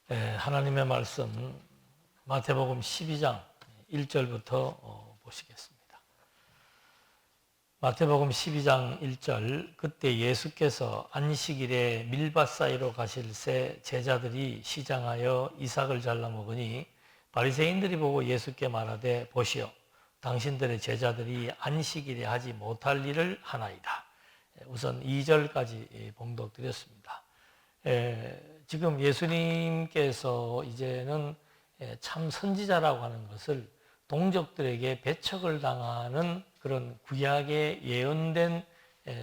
하나님의 말씀 마태복음 12장 1절부터 보시겠습니다. 마태복음 12장 1절 그때 예수께서 안식일에 밀밭 사이로 가실새 제자들이 시장하여 이삭을 잘라 먹으니 바리새인들이 보고 예수께 말하되 보시오 당신들의 제자들이 안식일에 하지 못할 일을 하나이다. 우선 2절까지 봉독드렸습니다. 지금 예수님께서 이제는 참 선지자라고 하는 것을 동족들에게 배척을 당하는 그런 구약에 예언된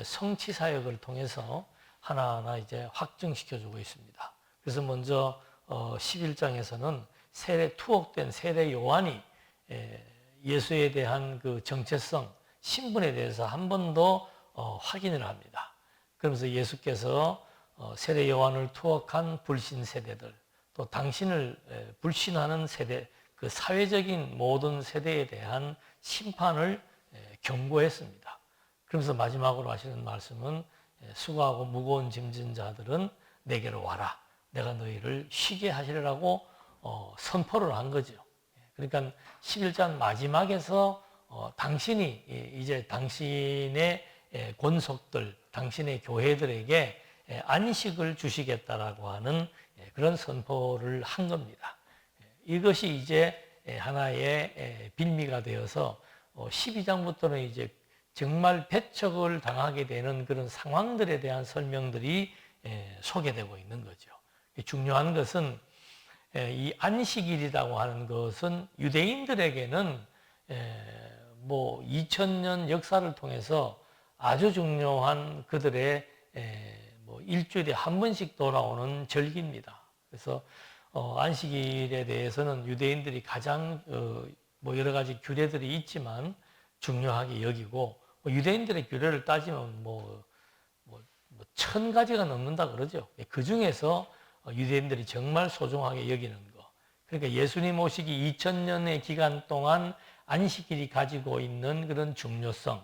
성취 사역을 통해서 하나하나 이제 확증시켜주고 있습니다. 그래서 먼저 11장에서는 투옥된 세례 요한이 예수에 대한 그 정체성, 신분에 대해서 한 번 더 확인을 합니다. 그러면서 예수께서 세례 요한을 투옥한 불신 세대들, 또 당신을 불신하는 세대, 그 사회적인 모든 세대에 대한 심판을 경고했습니다. 그러면서 마지막으로 하시는 말씀은 수고하고 무거운 짐진 자들은 내게로 와라. 내가 너희를 쉬게 하시리라고 선포를 한 거죠. 그러니까 11장 마지막에서 당신이 이제 당신의 권속들, 당신의 교회들에게 안식을 주시겠다라고 하는 그런 선포를 한 겁니다. 이것이 이제 하나의 빌미가 되어서 12장부터는 이제 정말 배척을 당하게 되는 그런 상황들에 대한 설명들이 소개되고 있는 거죠. 중요한 것은 이 안식일이라고 하는 것은 유대인들에게는 뭐 2000년 역사를 통해서 아주 중요한 그들의 뭐 일주일에 한 번씩 돌아오는 절기입니다. 그래서 안식일에 대해서는 유대인들이 가장 뭐 여러 가지 규례들이 있지만 중요하게 여기고 유대인들의 규례를 따지면 뭐 1000가지가 넘는다 그러죠. 그 중에서 유대인들이 정말 소중하게 여기는 거. 그러니까 예수님 오시기 2000년의 기간 동안 안식일이 가지고 있는 그런 중요성.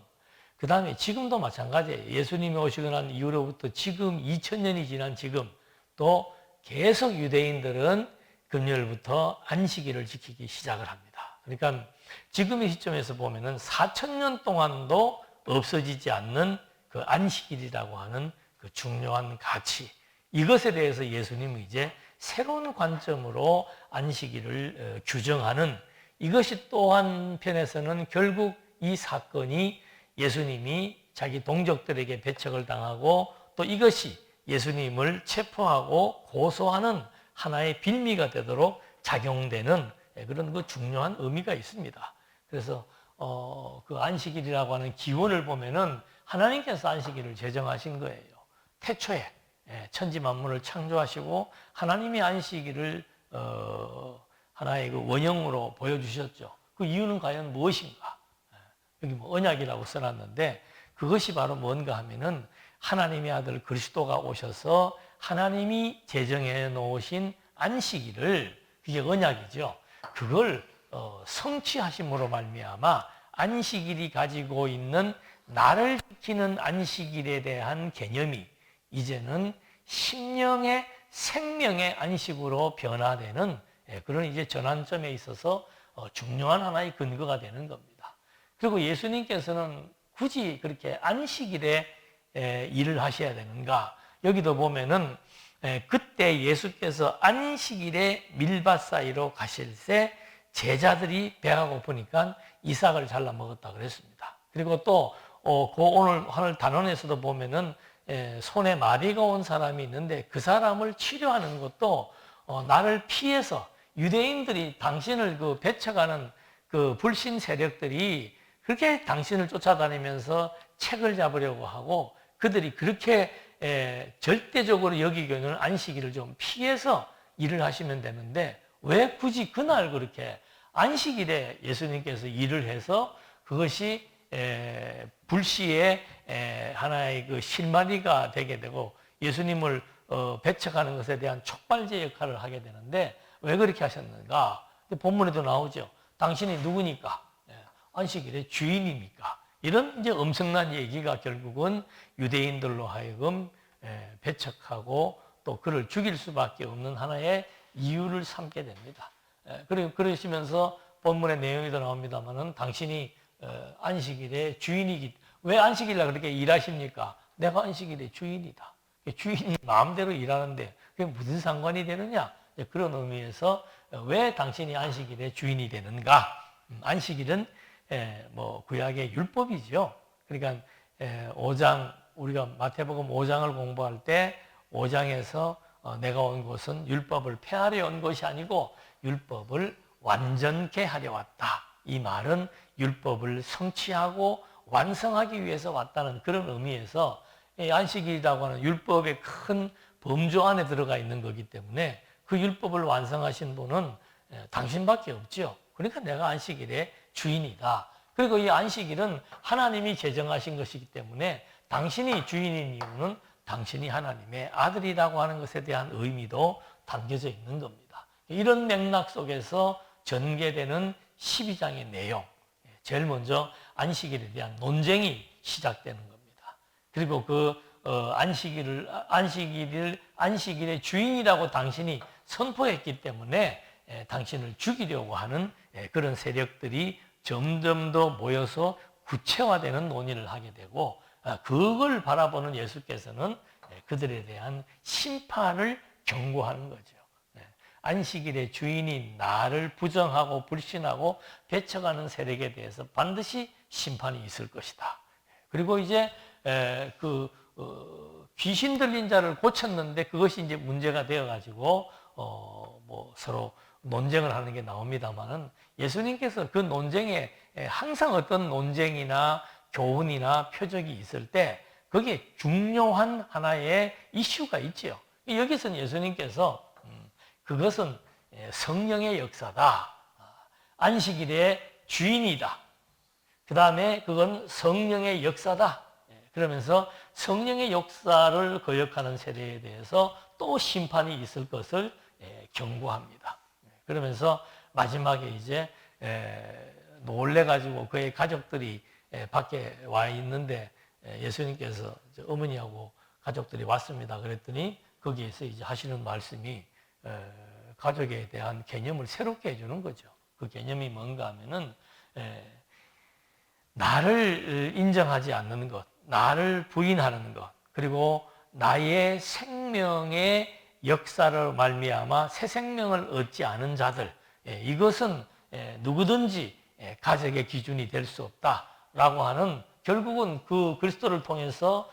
그 다음에 지금도 마찬가지예요. 예수님이 오시고 난 이후로부터 지금 2000년이 지난 지금 또 계속 유대인들은 금요일부터 안식일을 지키기 시작을 합니다. 그러니까 지금의 시점에서 보면은 4000년 동안도 없어지지 않는 그 안식일이라고 하는 그 중요한 가치. 이것에 대해서 예수님은 이제 새로운 관점으로 안식일을 규정하는 이것이 또 한편에서는 결국 이 사건이 예수님이 자기 동족들에게 배척을 당하고 또 이것이 예수님을 체포하고 고소하는 하나의 빌미가 되도록 작용되는 그런 그 중요한 의미가 있습니다. 그래서 그 안식일이라고 하는 기원을 보면은 하나님께서 안식일을 제정하신 거예요. 태초에 천지 만물을 창조하시고 하나님이 안식일을 하나의 그 원형으로 보여주셨죠. 그 이유는 과연 무엇인가? 여기 뭐 언약이라고 써놨는데 그것이 바로 뭔가 하면은 하나님의 아들 그리스도가 오셔서 하나님이 제정해 놓으신 안식일을 그게 언약이죠. 그걸 성취하심으로 말미암아 안식일이 가지고 있는 나를 지키는 안식일에 대한 개념이 이제는 심령의 생명의 안식으로 변화되는 그런 이제 전환점에 있어서 중요한 하나의 근거가 되는 겁니다. 그리고 예수님께서는 굳이 그렇게 안식일에 일을 하셔야 되는가? 여기도 보면은 그때 예수께서 안식일에 밀밭 사이로 가실새 제자들이 배가 고프니까 이삭을 잘라 먹었다 그랬습니다. 그리고 또 오늘 단원에서도 보면은 손에 마비가 온 사람이 있는데 그 사람을 치료하는 것도 나를 피해서 유대인들이 당신을 그 배척하는 그 불신 세력들이 그렇게 당신을 쫓아다니면서 책을 잡으려고 하고 그들이 그렇게 절대적으로 여기기에는 안식일을 좀 피해서 일을 하시면 되는데 왜 굳이 그날 그렇게 안식일에 예수님께서 일을 해서 그것이 불시의 하나의 그 실마리가 되게 되고 예수님을 배척하는 것에 대한 촉발제 역할을 하게 되는데 왜 그렇게 하셨는가? 본문에도 나오죠. 당신이 누구니까? 안식일의 주인입니까? 이런 이제 엄청난 얘기가 결국은 유대인들로 하여금 배척하고 또 그를 죽일 수밖에 없는 하나의 이유를 삼게 됩니다. 그리고 그러시면서 본문의 내용에도 나옵니다만은 당신이 안식일의 주인이기, 왜 안식일날 그렇게 일하십니까? 내가 안식일의 주인이다. 주인이 마음대로 일하는데 그게 무슨 상관이 되느냐? 그런 의미에서 왜 당신이 안식일의 주인이 되는가? 안식일은 뭐 구약의 율법이죠. 그러니까 5장, 우리가 마태복음 5장을 공부할 때 5장에서 내가 온 것은 율법을 폐하려 온 것이 아니고 율법을 완전케 하려 왔다. 이 말은 율법을 성취하고 완성하기 위해서 왔다는 그런 의미에서 안식일이라고 하는 율법의 큰 범주 안에 들어가 있는 거기 때문에 그 율법을 완성하신 분은 당신밖에 없죠. 그러니까 내가 안식일의 주인이다. 그리고 이 안식일은 하나님이 제정하신 것이기 때문에 당신이 주인인 이유는 당신이 하나님의 아들이라고 하는 것에 대한 의미도 담겨져 있는 겁니다. 이런 맥락 속에서 전개되는 12장의 내용, 제일 먼저 안식일에 대한 논쟁이 시작되는 겁니다. 그리고 그 안식일의 주인이라고 당신이 선포했기 때문에 당신을 죽이려고 하는 그런 세력들이 점점 더 모여서 구체화되는 논의를 하게 되고, 그걸 바라보는 예수께서는 그들에 대한 심판을 경고하는 거죠. 안식일의 주인이 나를 부정하고 불신하고 배척하는 세력에 대해서 반드시 심판이 있을 것이다. 그리고 이제 귀신 들린 자를 고쳤는데 그것이 이제 문제가 되어가지고 뭐 서로 논쟁을 하는 게 나옵니다만은, 예수님께서 그 논쟁에 항상 어떤 논쟁이나 교훈이나 표적이 있을 때 거기에 중요한 하나의 이슈가 있지요. 여기서는 예수님께서 그것은 성령의 역사다. 안식일의 주인이다. 그 다음에 그건 성령의 역사다. 그러면서 성령의 역사를 거역하는 세대에 대해서 또 심판이 있을 것을 경고합니다. 그러면서 마지막에 이제 놀래가지고 그의 가족들이 밖에 와 있는데 예수님께서 어머니하고 가족들이 왔습니다. 그랬더니 거기에서 이제 하시는 말씀이 가족에 대한 개념을 새롭게 해주는 거죠. 그 개념이 뭔가 하면은 나를 인정하지 않는 것, 나를 부인하는 것, 그리고 나의 생명의 역사로 말미암아 새 생명을 얻지 않은 자들, 이것은 누구든지 가족의 기준이 될 수 없다라고 하는, 결국은 그 그리스도를 통해서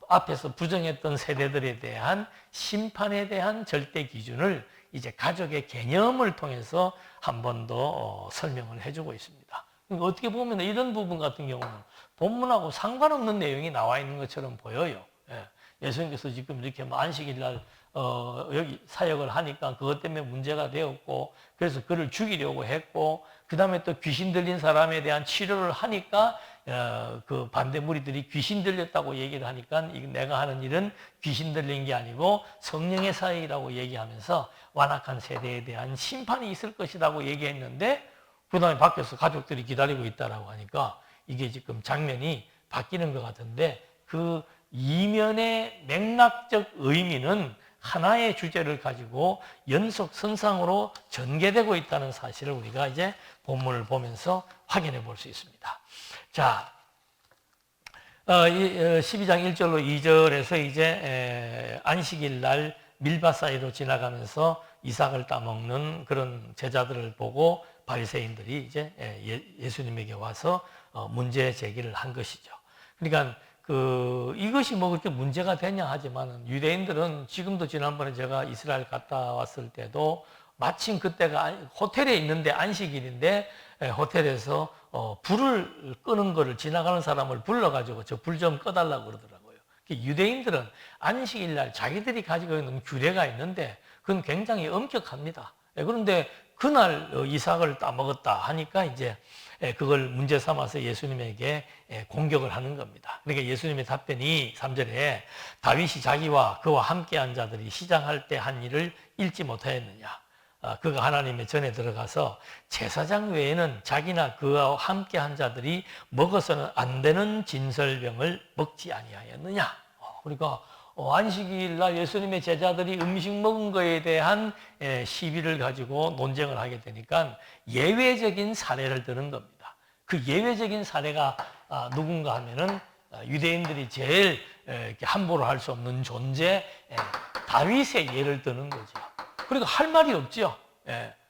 앞에서 부정했던 세대들에 대한 심판에 대한 절대 기준을 이제 가족의 개념을 통해서 한 번 더 설명을 해주고 있습니다. 그러니까 어떻게 보면 이런 부분 같은 경우는 본문하고 상관없는 내용이 나와 있는 것처럼 보여요. 예수님께서 지금 이렇게 안식일 날 여기 사역을 하니까 그것 때문에 문제가 되었고, 그래서 그를 죽이려고 했고, 그 다음에 또 귀신 들린 사람에 대한 치료를 하니까 그 반대 무리들이 귀신 들렸다고 얘기를 하니까 내가 하는 일은 귀신 들린 게 아니고 성령의 사역이라고 얘기하면서 완악한 세대에 대한 심판이 있을 것이라고 얘기했는데, 그 다음에 밖에서 가족들이 기다리고 있다라고 하니까 이게 지금 장면이 바뀌는 것 같은데, 그 이면의 맥락적 의미는 하나의 주제를 가지고 연속선상으로 전개되고 있다는 사실을 우리가 이제 본문을 보면서 확인해 볼 수 있습니다. 자, 12장 1절로 2절에서 이제 안식일 날 밀밭 사이로 지나가면서 이삭을 따먹는 그런 제자들을 보고 바리새인들이 이제 예수님에게 와서 문제 제기를 한 것이죠. 그러니까 이것이 뭐 그렇게 문제가 되냐 하지만은, 유대인들은 지금도, 지난번에 제가 이스라엘 갔다 왔을 때도 마침 그때가 호텔에 있는데 안식일인데 호텔에서 불을 끄는 거를, 지나가는 사람을 불러가지고 저 불 좀 꺼달라고 그러더라고요. 유대인들은 안식일 날 자기들이 가지고 있는 규례가 있는데 그건 굉장히 엄격합니다. 그런데 그날 이삭을 따먹었다 하니까 이제 그걸 문제 삼아서 예수님에게 공격을 하는 겁니다. 그러니까 예수님의 답변이 3절에 다윗이 자기와 그와 함께한 자들이 시장할 때 한 일을 잊지 못하였느냐. 그가 하나님의 전에 들어가서 제사장 외에는 자기나 그와 함께한 자들이 먹어서는 안 되는 진설병을 먹지 아니하였느냐. 그러니까 안식일 날 예수님의 제자들이 음식 먹은 거에 대한 시비를 가지고 논쟁을 하게 되니까 예외적인 사례를 드는 겁니다. 그 예외적인 사례가 누군가 하면은 유대인들이 제일 함부로 할 수 없는 존재 다윗의 예를 드는 거죠. 그러니까 할 말이 없죠.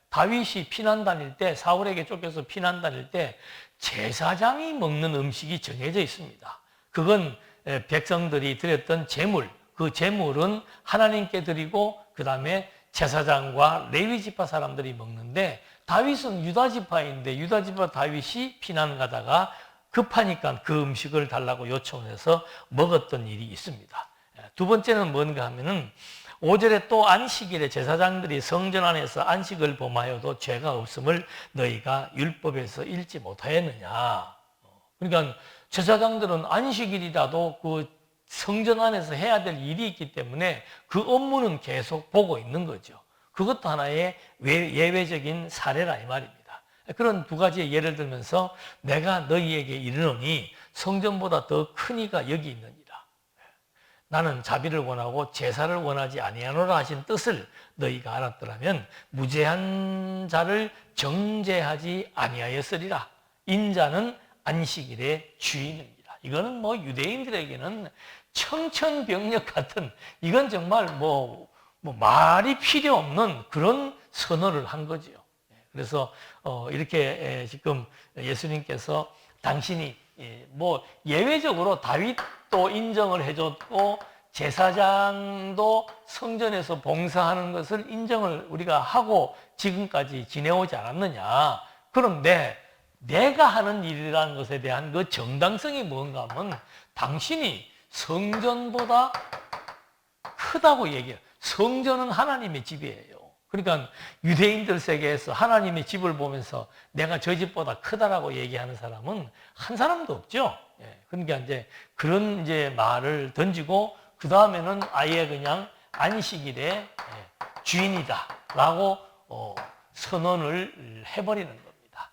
다윗이 피난 다닐 때, 사울에게 쫓겨서 피난 다닐 때 제사장이 먹는 음식이 정해져 있습니다. 그건 백성들이 드렸던 제물, 그 제물은 하나님께 드리고 그 다음에 제사장과 레위 지파 사람들이 먹는데, 다윗은 유다 지파인데 유다 지파 다윗이 피난 가다가 급하니까 그 음식을 달라고 요청해서 먹었던 일이 있습니다. 두 번째는 뭔가 하면은 5절에 또 안식일에 제사장들이 성전 안에서 안식을 범하여도 죄가 없음을 너희가 율법에서 읽지 못하였느냐. 그러니까 제사장들은 안식일이라도 그 성전 안에서 해야 될 일이 있기 때문에 그 업무는 계속 보고 있는 거죠. 그것도 하나의 예외적인 사례라 이 말입니다. 그런 두 가지의 예를 들면서 내가 너희에게 이르노니 성전보다 더 큰 이가 여기 있느니라. 나는 자비를 원하고 제사를 원하지 아니하노라 하신 뜻을 너희가 알았더라면 무죄한 자를 정죄하지 아니하였으리라. 인자는 안식일의 주인입니다. 이거는 뭐 유대인들에게는 청천벽력 같은, 이건 정말 뭐 말이 필요 없는 그런 선언을 한 거죠. 그래서 이렇게 지금 예수님께서 당신이 뭐 예외적으로 다윗도 인정을 해줬고 제사장도 성전에서 봉사하는 것을 인정을 우리가 하고 지금까지 지내오지 않았느냐. 그런데 내가 하는 일이라는 것에 대한 그 정당성이 뭔가 하면 당신이 성전보다 크다고 얘기해요. 성전은 하나님의 집이에요. 그러니까 유대인들 세계에서 하나님의 집을 보면서 내가 저 집보다 크다라고 얘기하는 사람은 한 사람도 없죠. 그러니까 이제 그런 말을 던지고 그 다음에는 아예 그냥 안식일의 주인이다라고 선언을 해버리는 겁니다.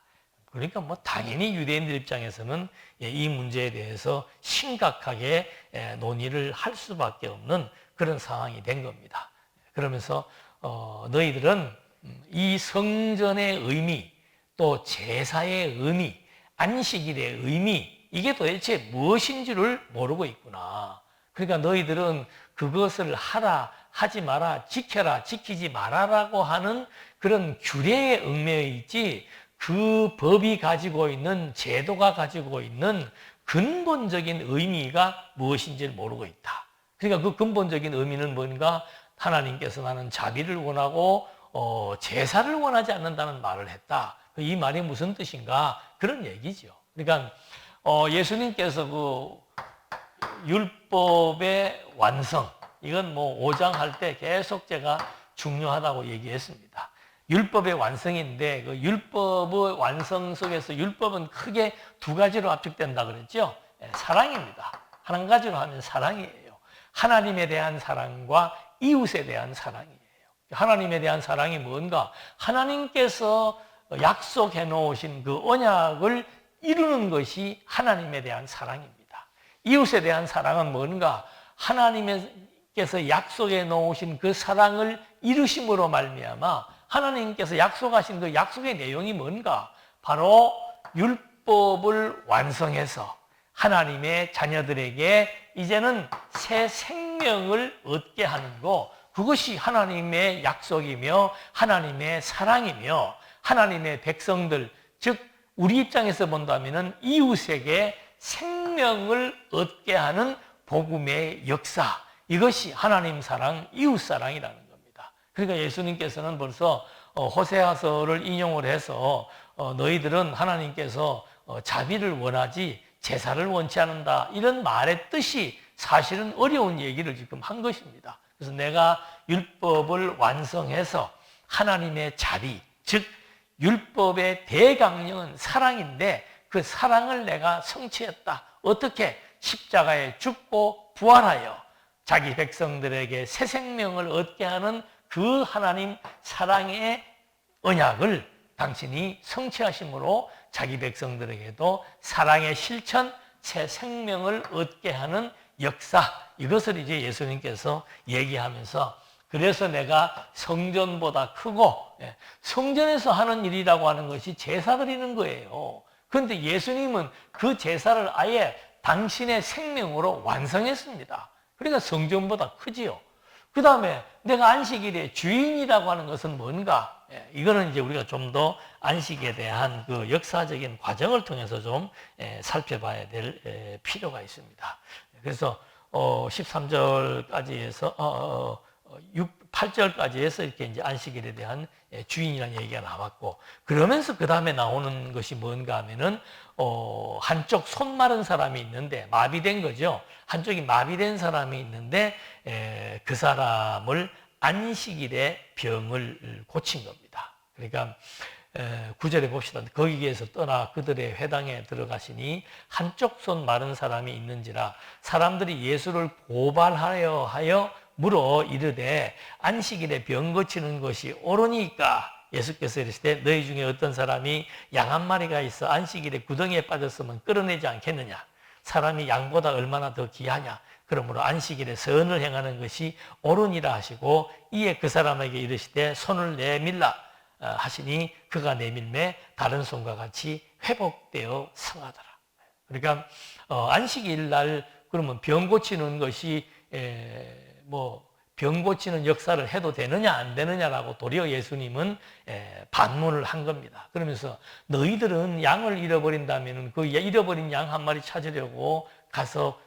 그러니까 뭐 당연히 유대인들 입장에서는 이 문제에 대해서 심각하게 논의를 할 수밖에 없는 그런 상황이 된 겁니다. 그러면서 너희들은 이 성전의 의미, 또 제사의 의미, 안식일의 의미, 이게 도대체 무엇인지를 모르고 있구나. 그러니까 너희들은 그것을 하라, 하지 마라, 지켜라, 지키지 말아라고 하는 그런 규례에 얽매여 있지, 그 법이 가지고 있는, 제도가 가지고 있는 근본적인 의미가 무엇인지를 모르고 있다. 그러니까 그 근본적인 의미는 뭔가, 하나님께서 나는 자비를 원하고 제사를 원하지 않는다는 말을 했다. 이 말이 무슨 뜻인가? 그런 얘기죠. 그러니까 예수님께서 그 율법의 완성, 이건 뭐 5장 할 때 계속 제가 중요하다고 얘기했습니다. 율법의 완성인데 그 율법의 완성 속에서 율법은 크게 두 가지로 압축된다 그랬죠. 사랑입니다. 한 가지로 하면 사랑이에요. 하나님에 대한 사랑과 이웃에 대한 사랑이에요. 하나님에 대한 사랑이 뭔가? 하나님께서 약속해 놓으신 그 언약을 이루는 것이 하나님에 대한 사랑입니다. 이웃에 대한 사랑은 뭔가? 하나님께서 약속해 놓으신 그 사랑을 이루심으로 말미암아 하나님께서 약속하신 그 약속의 내용이 뭔가? 바로 율법을 완성해서 하나님의 자녀들에게 이제는 새 생명을 얻게 하는 거, 그것이 하나님의 약속이며 하나님의 사랑이며 하나님의 백성들, 즉 우리 입장에서 본다면 이웃에게 생명을 얻게 하는 복음의 역사, 이것이 하나님 사랑, 이웃 사랑이라는 겁니다. 그러니까 예수님께서는 벌써 호세아서를 인용을 해서 너희들은 하나님께서 자비를 원하지 제사를 원치 않는다, 이런 말의 뜻이 사실은 어려운 얘기를 지금 한 것입니다. 그래서 내가 율법을 완성해서 하나님의 자비, 즉 율법의 대강령은 사랑인데 그 사랑을 내가 성취했다. 어떻게? 십자가에 죽고 부활하여 자기 백성들에게 새 생명을 얻게 하는 그 하나님 사랑의 언약을 당신이 성취하심으로 자기 백성들에게도 사랑의 실천, 새 생명을 얻게 하는 역사, 이것을 이제 예수님께서 얘기하면서 그래서 내가 성전보다 크고, 성전에서 하는 일이라고 하는 것이 제사 드리는 거예요. 그런데 예수님은 그 제사를 아예 당신의 생명으로 완성했습니다. 그러니까 성전보다 크지요. 그 다음에 내가 안식일의 주인이라고 하는 것은 뭔가? 이거는 이제 우리가 좀 더 안식에 대한 그 역사적인 과정을 통해서 좀 살펴봐야 될 필요가 있습니다. 그래서 13절까지 해서 8절까지 해서 이렇게 이제 안식일에 대한 주인이라는 얘기가 나왔고, 그러면서 그 다음에 나오는 것이 뭔가 하면은 한쪽 손 마른 사람이 있는데, 마비된 거죠. 한쪽이 마비된 사람이 있는데 그 사람을 안식일에 병을 고친 겁니다. 그러니까 9절에 봅시다. 거기에서 떠나 그들의 회당에 들어가시니 한쪽 손 마른 사람이 있는지라 사람들이 예수를 고발하여 물어 이르되 안식일에 병 고치는 것이 옳으니까? 예수께서 이르시되 너희 중에 어떤 사람이 양 한 마리가 있어 안식일에 구덩이에 빠졌으면 끌어내지 않겠느냐? 사람이 양보다 얼마나 더 귀하냐? 그러므로 안식일에 선을 행하는 것이 옳으니라 하시고 이에 그 사람에게 이르시되 손을 내밀라 하시니 그가 내밀매 다른 손과 같이 회복되어 성하더라. 그러니까 안식일 날 그러면 병 고치는 것이 병 고치는 역사를 해도 되느냐 안 되느냐라고 도리어 예수님은 반문을 한 겁니다. 그러면서 너희들은 양을 잃어버린다면 그 잃어버린 양 한 마리 찾으려고 가서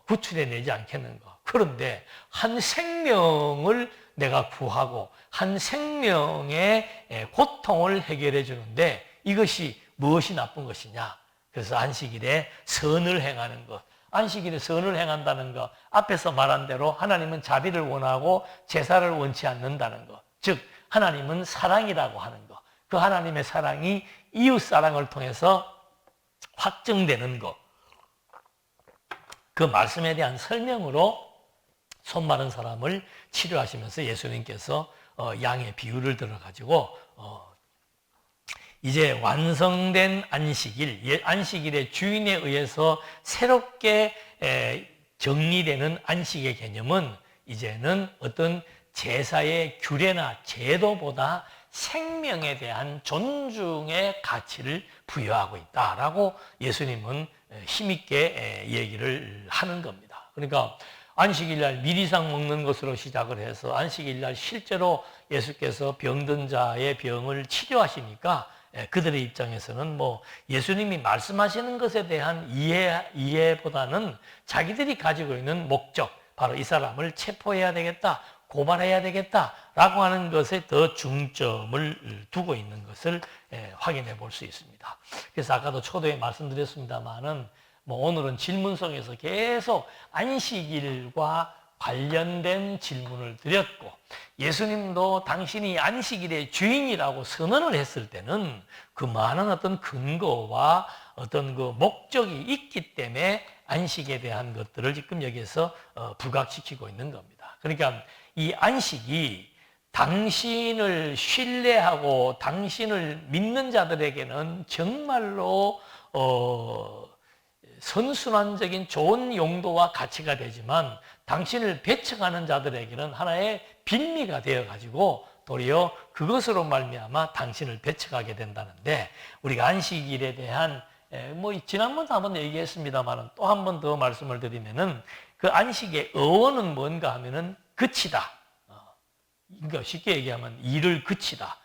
구출해 내지 않겠는가? 그런데 한 생명을 내가 구하고 한 생명의 고통을 해결해 주는데 이것이 무엇이 나쁜 것이냐? 그래서 안식일에 선을 행하는 것. 안식일에 선을 행한다는 것, 앞에서 말한 대로 하나님은 자비를 원하고 제사를 원치 않는다는 것, 즉 하나님은 사랑이라고 하는 것, 그 하나님의 사랑이 이웃사랑을 통해서 확증되는 것, 그 말씀에 대한 설명으로 손 마른 사람을 치료하시면서 예수님께서 양의 비유를 들어가지고 이제 완성된 안식일, 안식일의 주인에 의해서 새롭게 정리되는 안식의 개념은 이제는 어떤 제사의 규례나 제도보다 생명에 대한 존중의 가치를 부여하고 있다라고 예수님은 힘있게 얘기를 하는 겁니다. 그러니까 안식일날 미리상 먹는 것으로 시작을 해서 안식일날 실제로 예수께서 병든 자의 병을 치료하시니까 그들의 입장에서는 예수님이 말씀하시는 것에 대한 이해보다는 자기들이 가지고 있는 목적, 바로 이 사람을 체포해야 되겠다, 고발해야 되겠다라고 하는 것에 더 중점을 두고 있는 것을 확인해 볼 수 있습니다. 그래서 아까도 초도에 말씀드렸습니다만은 오늘은 질문 속에서 계속 안식일과 관련된 질문을 드렸고, 예수님도 당신이 안식일의 주인이라고 선언을 했을 때는 그 많은 어떤 근거와 어떤 그 목적이 있기 때문에 안식에 대한 것들을 지금 여기에서 부각시키고 있는 겁니다. 그러니까 이 안식이 당신을 신뢰하고 당신을 믿는 자들에게는 정말로 선순환적인 좋은 용도와 가치가 되지만 당신을 배척하는 자들에게는 하나의 빌미가 되어가지고 도리어 그것으로 말미암아 당신을 배척하게 된다는데, 우리가 안식일에 대한 지난번도 한번 얘기했습니다만 또 한 번 더 말씀을 드리면은 그 안식의 어원은 뭔가 하면은 그치다. 그러니까 쉽게 얘기하면 일을 그치다,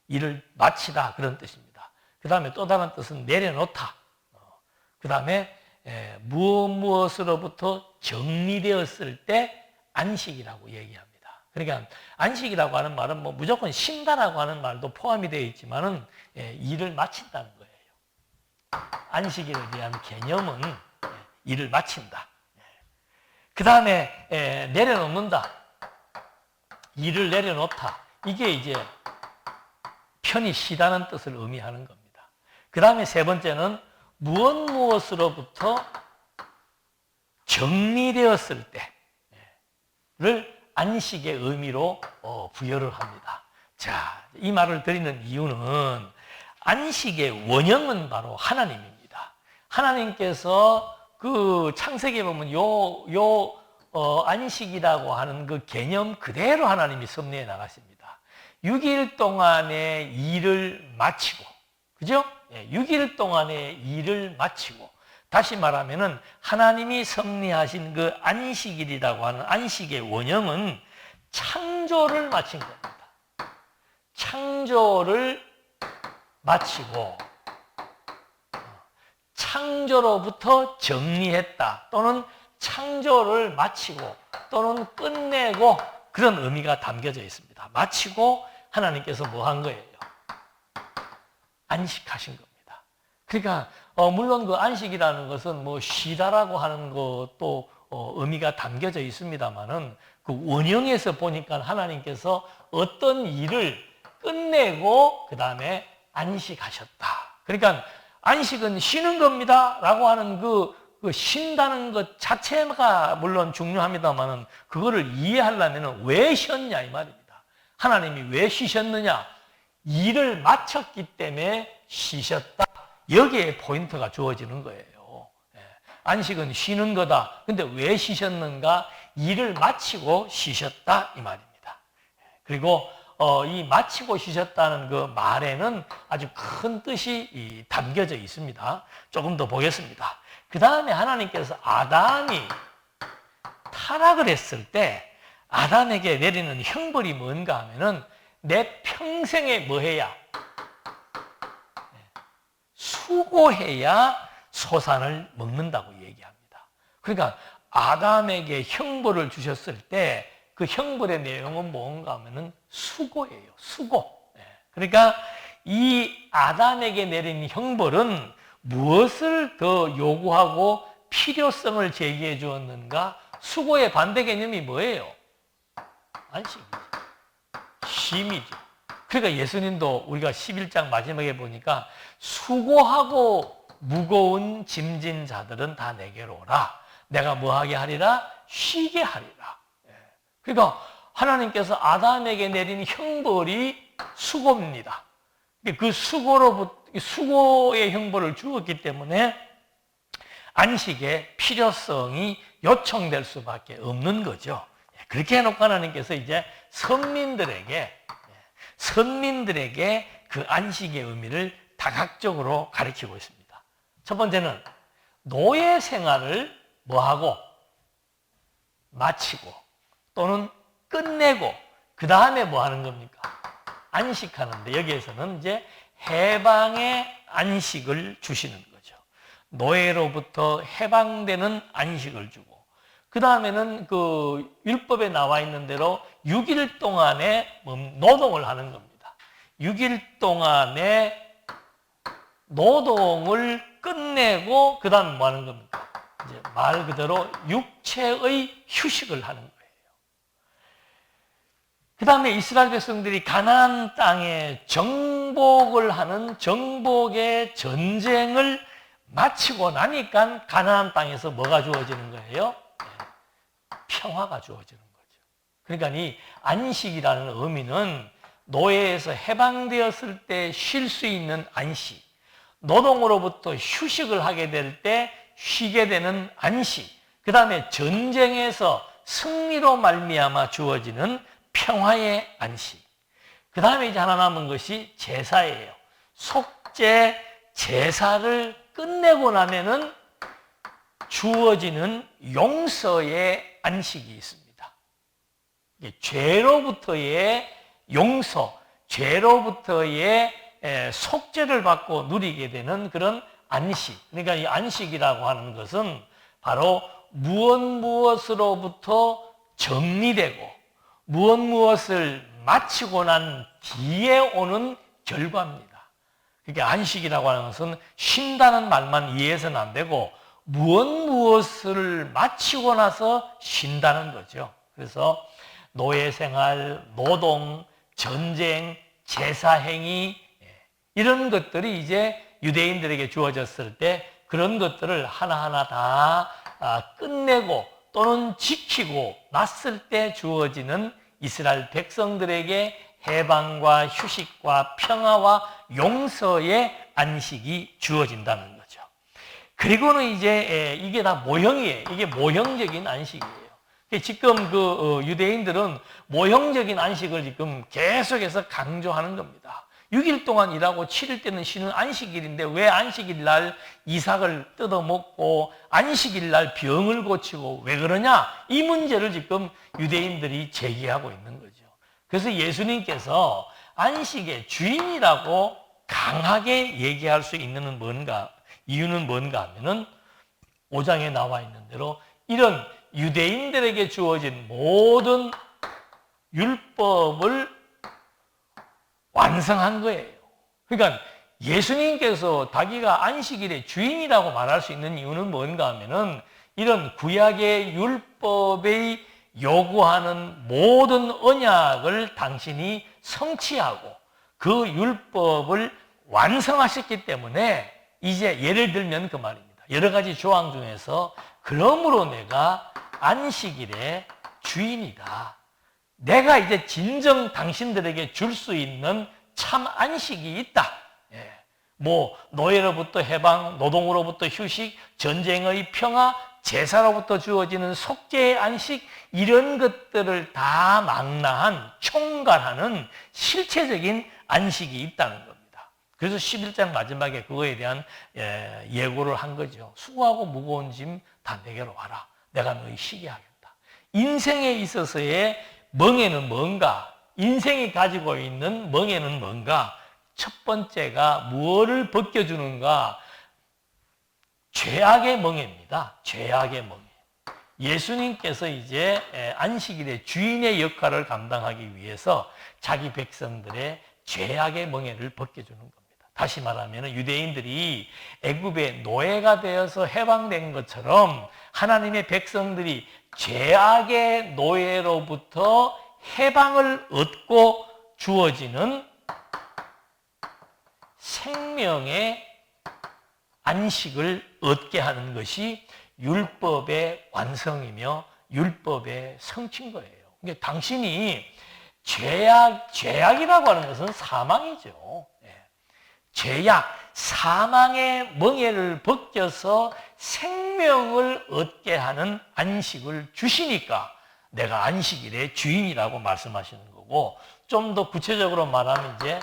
일을 마치다, 그런 뜻입니다. 그 다음에 또 다른 뜻은 내려놓다. 그 다음에 무엇으로부터 정리되었을 때 안식이라고 얘기합니다. 그러니까 안식이라고 하는 말은 무조건 쉰다라고 하는 말도 포함이 되어 있지만은 일을 마친다는 거예요. 안식일에 대한 개념은 일을 마친다. 그 다음에 내려놓는다. 일을 내려놓다. 이게 이제 편히 쉬다는 뜻을 의미하는 겁니다. 그 다음에 세 번째는 무엇으로부터 정리되었을 때를 안식의 의미로 부여를 합니다. 자, 이 말을 드리는 이유는 안식의 원형은 바로 하나님입니다. 하나님께서 그 창세기에 보면 안식이라고 하는 그 개념 그대로 하나님이 섭리해 나가십니다. 6일 동안의 일을 마치고, 그죠? 6일 동안의 일을 마치고, 다시 말하면은 하나님이 섭리하신 그 안식일이라고 하는 안식의 원형은 창조를 마친 겁니다. 창조를 마치고 창조로부터 정리했다, 또는 창조를 마치고 또는 끝내고, 그런 의미가 담겨져 있습니다. 마치고 하나님께서 뭐 한 거예요? 안식하신 겁니다. 그러니까 물론 그 안식이라는 것은 뭐 쉬다라고 하는 것도 의미가 담겨져 있습니다만은, 그 원형에서 보니까 하나님께서 어떤 일을 끝내고 그 다음에 안식하셨다. 그러니까 안식은 쉬는 겁니다 라고 하는 그 쉰다는 것 자체가 물론 중요합니다만은, 그거를 이해하려면 왜 쉬었냐 이 말입니다. 하나님이 왜 쉬셨느냐? 일을 마쳤기 때문에 쉬셨다. 여기에 포인트가 주어지는 거예요. 안식은 쉬는 거다. 근데 왜 쉬셨는가? 일을 마치고 쉬셨다 이 말입니다. 그리고 이 마치고 쉬셨다는 그 말에는 아주 큰 뜻이 담겨져 있습니다. 조금 더 보겠습니다. 그 다음에 하나님께서 아담이 타락을 했을 때 아담에게 내리는 형벌이 뭔가 하면은, 내 평생에 뭐 해야? 수고해야 소산을 먹는다고 얘기합니다. 그러니까 아담에게 형벌을 주셨을 때 그 형벌의 내용은 뭔가 하면은 수고예요. 수고. 그러니까 이 아담에게 내린 형벌은 무엇을 더 요구하고 필요성을 제기해 주었는가? 수고의 반대 개념이 뭐예요? 안식이죠. 쉼이죠. 그러니까 예수님도 우리가 11장 마지막에 보니까 수고하고 무거운 짐진 자들은 다 내게로 오라. 내가 뭐하게 하리라? 쉬게 하리라. 그러니까 하나님께서 아담에게 내린 형벌이 수고입니다. 그 수고의 형벌을 주었기 때문에 안식의 필요성이 요청될 수밖에 없는 거죠. 그렇게 해놓고 하나님께서 이제 선민들에게 그 안식의 의미를 다각적으로 가르치고 있습니다. 첫 번째는 노예 생활을 뭐하고? 마치고 또는 끝내고 그 다음에 뭐 하는 겁니까? 안식하는데, 여기에서는 이제 해방의 안식을 주시는 거죠. 노예로부터 해방되는 안식을 주고, 그 다음에는 그 율법에 나와 있는 대로 6일 동안에 노동을 하는 겁니다. 6일 동안에 노동을 끝내고 그 다음에 뭐 하는 겁니까? 이제 말 그대로 육체의 휴식을 하는 거예요. 그 다음에 이스라엘 백성들이 가나안 땅에 정복을 하는 정복의 전쟁을 마치고 나니까 가나안 땅에서 뭐가 주어지는 거예요? 평화가 주어지는 거죠. 그러니까 이 안식이라는 의미는 노예에서 해방되었을 때 쉴 수 있는 안식, 노동으로부터 휴식을 하게 될 때 쉬게 되는 안식, 그 다음에 전쟁에서 승리로 말미암아 주어지는 평화의 안식. 그 다음에 이제 하나 남은 것이 제사예요. 속죄 제사를 끝내고 나면은 주어지는 용서의 안식이 있습니다. 죄로부터의 용서, 죄로부터의 속죄를 받고 누리게 되는 그런 안식. 그러니까 이 안식이라고 하는 것은 바로 무엇으로부터 정리되고 무엇을 마치고 난 뒤에 오는 결과입니다. 그러니까 안식이라고 하는 것은 쉰다는 말만 이해해서는 안 되고 무엇을 마치고 나서 쉰다는 거죠. 그래서 노예생활, 노동, 전쟁, 제사행위, 이런 것들이 이제 유대인들에게 주어졌을 때 그런 것들을 하나하나 다 끝내고 또는 지키고 났을 때 주어지는 이스라엘 백성들에게 해방과 휴식과 평화와 용서의 안식이 주어진다는 거죠. 그리고는 이제 이게 다 모형이에요. 이게 모형적인 안식이에요. 지금 유대인들은 모형적인 안식을 지금 계속해서 강조하는 겁니다. 6일 동안 일하고 7일 때는 쉬는 안식일인데 왜 안식일 날 이삭을 뜯어먹고 안식일 날 병을 고치고 왜 그러냐? 이 문제를 지금 유대인들이 제기하고 있는 거죠. 그래서 예수님께서 안식의 주인이라고 강하게 얘기할 수 있는 이유는 뭔가 하면은 5장에 나와 있는 대로 이런 유대인들에게 주어진 모든 율법을 완성한 거예요. 그러니까 예수님께서 자기가 안식일의 주인이라고 말할 수 있는 이유는 뭔가 하면은 이런 구약의 율법의 요구하는 모든 언약을 당신이 성취하고 그 율법을 완성하셨기 때문에 이제 예를 들면 그 말입니다. 여러 가지 조항 중에서 그러므로 내가 안식일의 주인이다. 내가 이제 진정 당신들에게 줄 수 있는 참 안식이 있다. 뭐 노예로부터 해방, 노동으로부터 휴식, 전쟁의 평화, 제사로부터 주어지는 속죄의 안식 이런 것들을 다 망라한 총괄하는 실체적인 안식이 있다는 겁니다. 그래서 11장 마지막에 그거에 대한 예고를 한 거죠. 수고하고 무거운 짐 다 내게로 와라. 내가 너희 쉬게 하겠다. 인생에 있어서의 멍에는 뭔가? 인생이 가지고 있는 멍에는 뭔가? 첫 번째가 무엇을 벗겨주는가? 죄악의 멍에입니다. 죄악의 멍에. 예수님께서 이제 안식일의 주인의 역할을 감당하기 위해서 자기 백성들의 죄악의 멍에를 벗겨주는 겁니다. 다시 말하면 유대인들이 애굽의 노예가 되어서 해방된 것처럼 하나님의 백성들이 죄악의 노예로부터 해방을 얻고 주어지는 생명의 안식을 얻게 하는 것이 율법의 완성이며 율법의 성취인 거예요. 그러니까 당신이 죄악이라고 하는 것은 사망이죠. 죄악, 사망의 멍에를 벗겨서 생명을 얻게 하는 안식을 주시니까 내가 안식일의 주인이라고 말씀하시는 거고, 좀 더 구체적으로 말하면 이제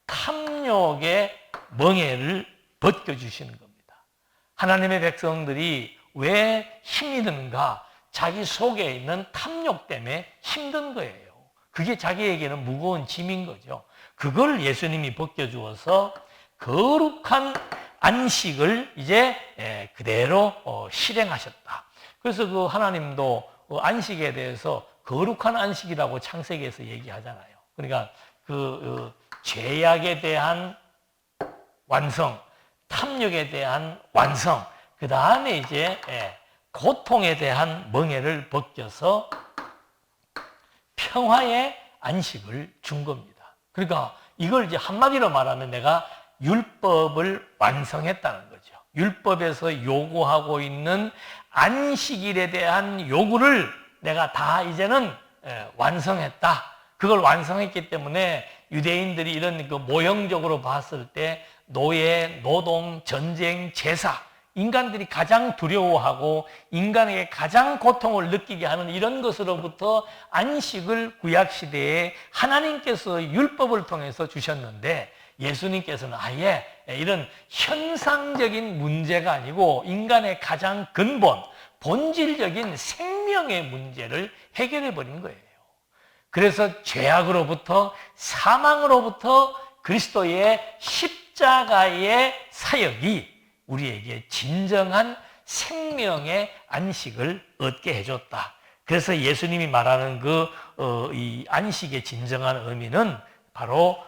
탐욕의 멍에를 벗겨주시는 겁니다. 하나님의 백성들이 왜 힘이 드는가? 자기 속에 있는 탐욕 때문에 힘든 거예요. 그게 자기에게는 무거운 짐인 거죠. 그걸 예수님이 벗겨주어서 거룩한 안식을 이제 그대로 실행하셨다. 그래서 그 하나님도 안식에 대해서 거룩한 안식이라고 창세기에서 얘기하잖아요. 그러니까 그 죄악에 대한 완성, 탐욕에 대한 완성, 그 다음에 이제 고통에 대한 멍에를 벗겨서 평화의 안식을 준 겁니다. 그러니까 이걸 이제 한마디로 말하면 내가 율법을 완성했다는 거죠. 율법에서 요구하고 있는 안식일에 대한 요구를 내가 다 이제는 완성했다. 그걸 완성했기 때문에 유대인들이 이런 그 모형적으로 봤을 때 노예, 노동, 전쟁, 제사, 인간들이 가장 두려워하고 인간에게 가장 고통을 느끼게 하는 이런 것으로부터 안식을 구약시대에 하나님께서 율법을 통해서 주셨는데 예수님께서는 아예 이런 현상적인 문제가 아니고 인간의 가장 근본, 본질적인 생명의 문제를 해결해 버린 거예요. 그래서 죄악으로부터 사망으로부터 그리스도의 십자가의 사역이 우리에게 진정한 생명의 안식을 얻게 해줬다. 그래서 예수님이 말하는 이 안식의 진정한 의미는 바로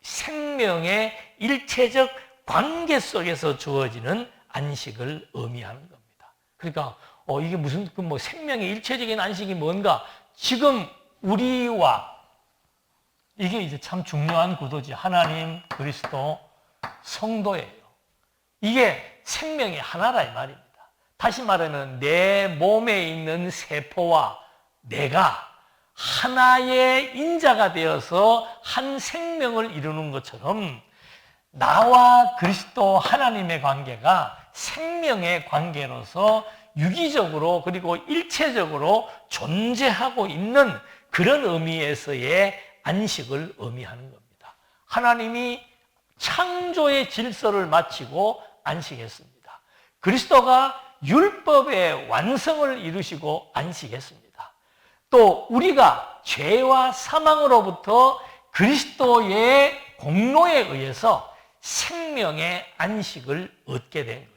생명의 일체적 관계 속에서 주어지는 안식을 의미하는 겁니다. 그러니까 이게 무슨 생명의 일체적인 안식이 뭔가? 지금 우리와 이게 이제 참 중요한 구도지. 하나님, 그리스도, 성도예요. 이게 생명이 하나라 이 말입니다. 다시 말하면 내 몸에 있는 세포와 내가 하나의 인자가 되어서 한 생명을 이루는 것처럼 나와 그리스도 하나님의 관계가 생명의 관계로서 유기적으로 그리고 일체적으로 존재하고 있는 그런 의미에서의 안식을 의미하는 겁니다. 하나님이 창조의 질서를 마치고 안식했습니다. 그리스도가 율법의 완성을 이루시고 안식했습니다. 또 우리가 죄와 사망으로부터 그리스도의 공로에 의해서 생명의 안식을 얻게 된 거죠.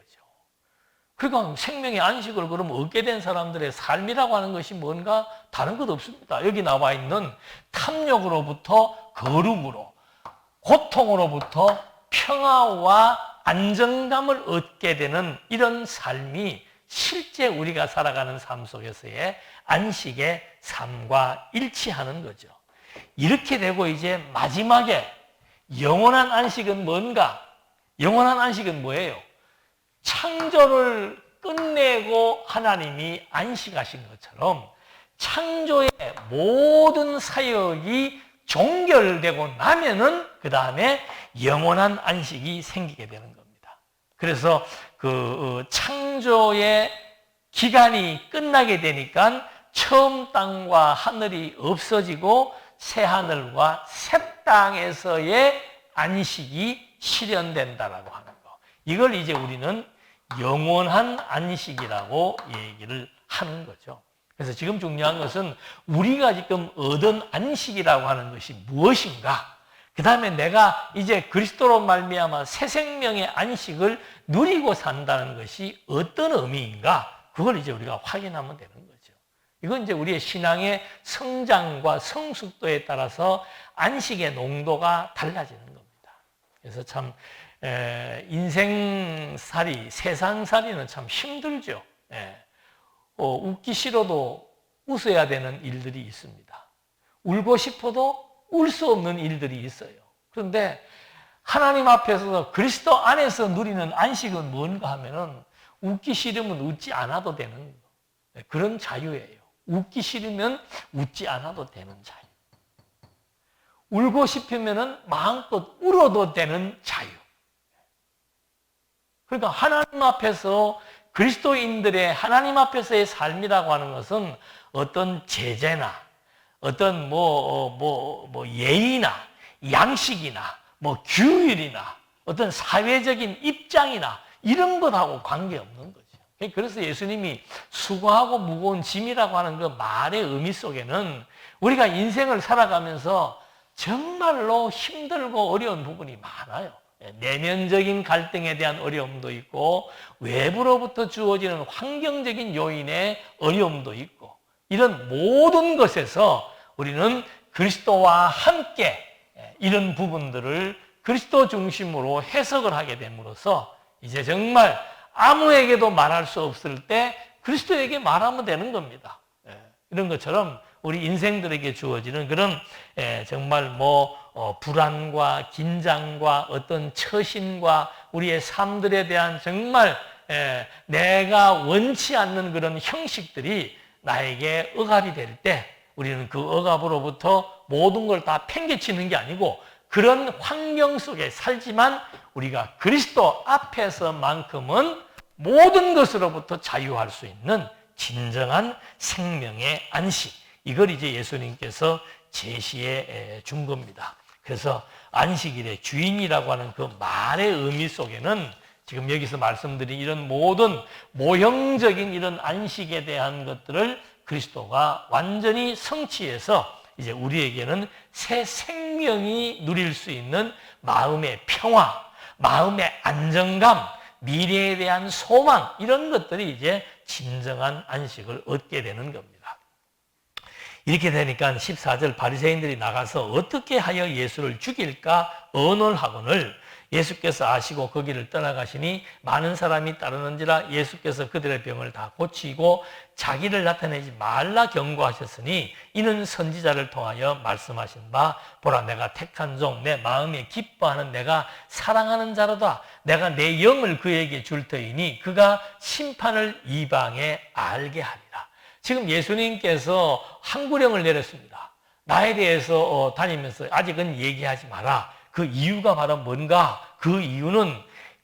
그러니까 생명의 안식을 그럼 얻게 된 사람들의 삶이라고 하는 것이 뭔가 다른 것 없습니다. 여기 나와 있는 탐욕으로부터 거룩으로, 고통으로부터 평화와 안정감을 얻게 되는 이런 삶이 실제 우리가 살아가는 삶 속에서의 안식의 삶과 일치하는 거죠. 이렇게 되고 이제 마지막에 영원한 안식은 뭔가? 영원한 안식은 뭐예요? 창조를 끝내고 하나님이 안식하신 것처럼 창조의 모든 사역이 종결되고 나면은 그 다음에 영원한 안식이 생기게 되는 겁니다. 그래서 그 창조의 기간이 끝나게 되니까 처음 땅과 하늘이 없어지고 새 하늘과 새 땅에서의 안식이 실현된다라고 하는 거. 이걸 이제 우리는 영원한 안식이라고 얘기를 하는 거죠. 그래서 지금 중요한 것은 우리가 지금 얻은 안식이라고 하는 것이 무엇인가? 그 다음에 내가 이제 그리스도로 말미암아 새 생명의 안식을 누리고 산다는 것이 어떤 의미인가? 그걸 이제 우리가 확인하면 되는 거죠. 이건 이제 우리의 신앙의 성장과 성숙도에 따라서 안식의 농도가 달라지는 겁니다. 그래서 참 인생살이, 세상살이는 참 힘들죠. 웃기 싫어도 웃어야 되는 일들이 있습니다. 울고 싶어도 울 수 없는 일들이 있어요. 그런데 하나님 앞에서 그리스도 안에서 누리는 안식은 뭔가 하면은 웃기 싫으면 웃지 않아도 되는 그런 자유예요. 웃기 싫으면 웃지 않아도 되는 자유. 울고 싶으면은 마음껏 울어도 되는 자유. 그러니까 하나님 앞에서 그리스도인들의 하나님 앞에서의 삶이라고 하는 것은 어떤 제재나 어떤 예의나 양식이나 규율이나 어떤 사회적인 입장이나 이런 것하고 관계없는 거죠. 그래서 예수님이 수고하고 무거운 짐이라고 하는 그 말의 의미 속에는 우리가 인생을 살아가면서 정말로 힘들고 어려운 부분이 많아요. 내면적인 갈등에 대한 어려움도 있고 외부로부터 주어지는 환경적인 요인의 어려움도 있고 이런 모든 것에서 우리는 그리스도와 함께 이런 부분들을 그리스도 중심으로 해석을 하게 됨으로써 이제 정말 아무에게도 말할 수 없을 때 그리스도에게 말하면 되는 겁니다. 이런 것처럼 우리 인생들에게 주어지는 그런 정말 불안과 긴장과 어떤 처신과 우리의 삶들에 대한 정말 내가 원치 않는 그런 형식들이 나에게 억압이 될 때 우리는 그 억압으로부터 모든 걸 다 팽개치는 게 아니고 그런 환경 속에 살지만 우리가 그리스도 앞에서만큼은 모든 것으로부터 자유할 수 있는 진정한 생명의 안식. 이걸 이제 예수님께서 제시해 준 겁니다. 그래서 안식일의 주인이라고 하는 그 말의 의미 속에는 지금 여기서 말씀드린 이런 모든 모형적인 이런 안식에 대한 것들을 그리스도가 완전히 성취해서 이제 우리에게는 새 생명이 누릴 수 있는 마음의 평화, 마음의 안정감, 미래에 대한 소망 이런 것들이 이제 진정한 안식을 얻게 되는 겁니다. 이렇게 되니까 14절 바리새인들이 나가서 어떻게 하여 예수를 죽일까 언언하거늘 예수께서 아시고 거기를 떠나가시니 많은 사람이 따르는지라 예수께서 그들의 병을 다 고치고 자기를 나타내지 말라 경고하셨으니 이는 선지자를 통하여 말씀하신 바 보라 내가 택한 종 내 마음에 기뻐하는 내가 사랑하는 자로다 내가 내 영을 그에게 줄 터이니 그가 심판을 이방에 알게 하리라. 지금 예수님께서 한 구령을 내렸습니다. 나에 대해서 다니면서 아직은 얘기하지 마라. 그 이유가 바로 뭔가? 그 이유는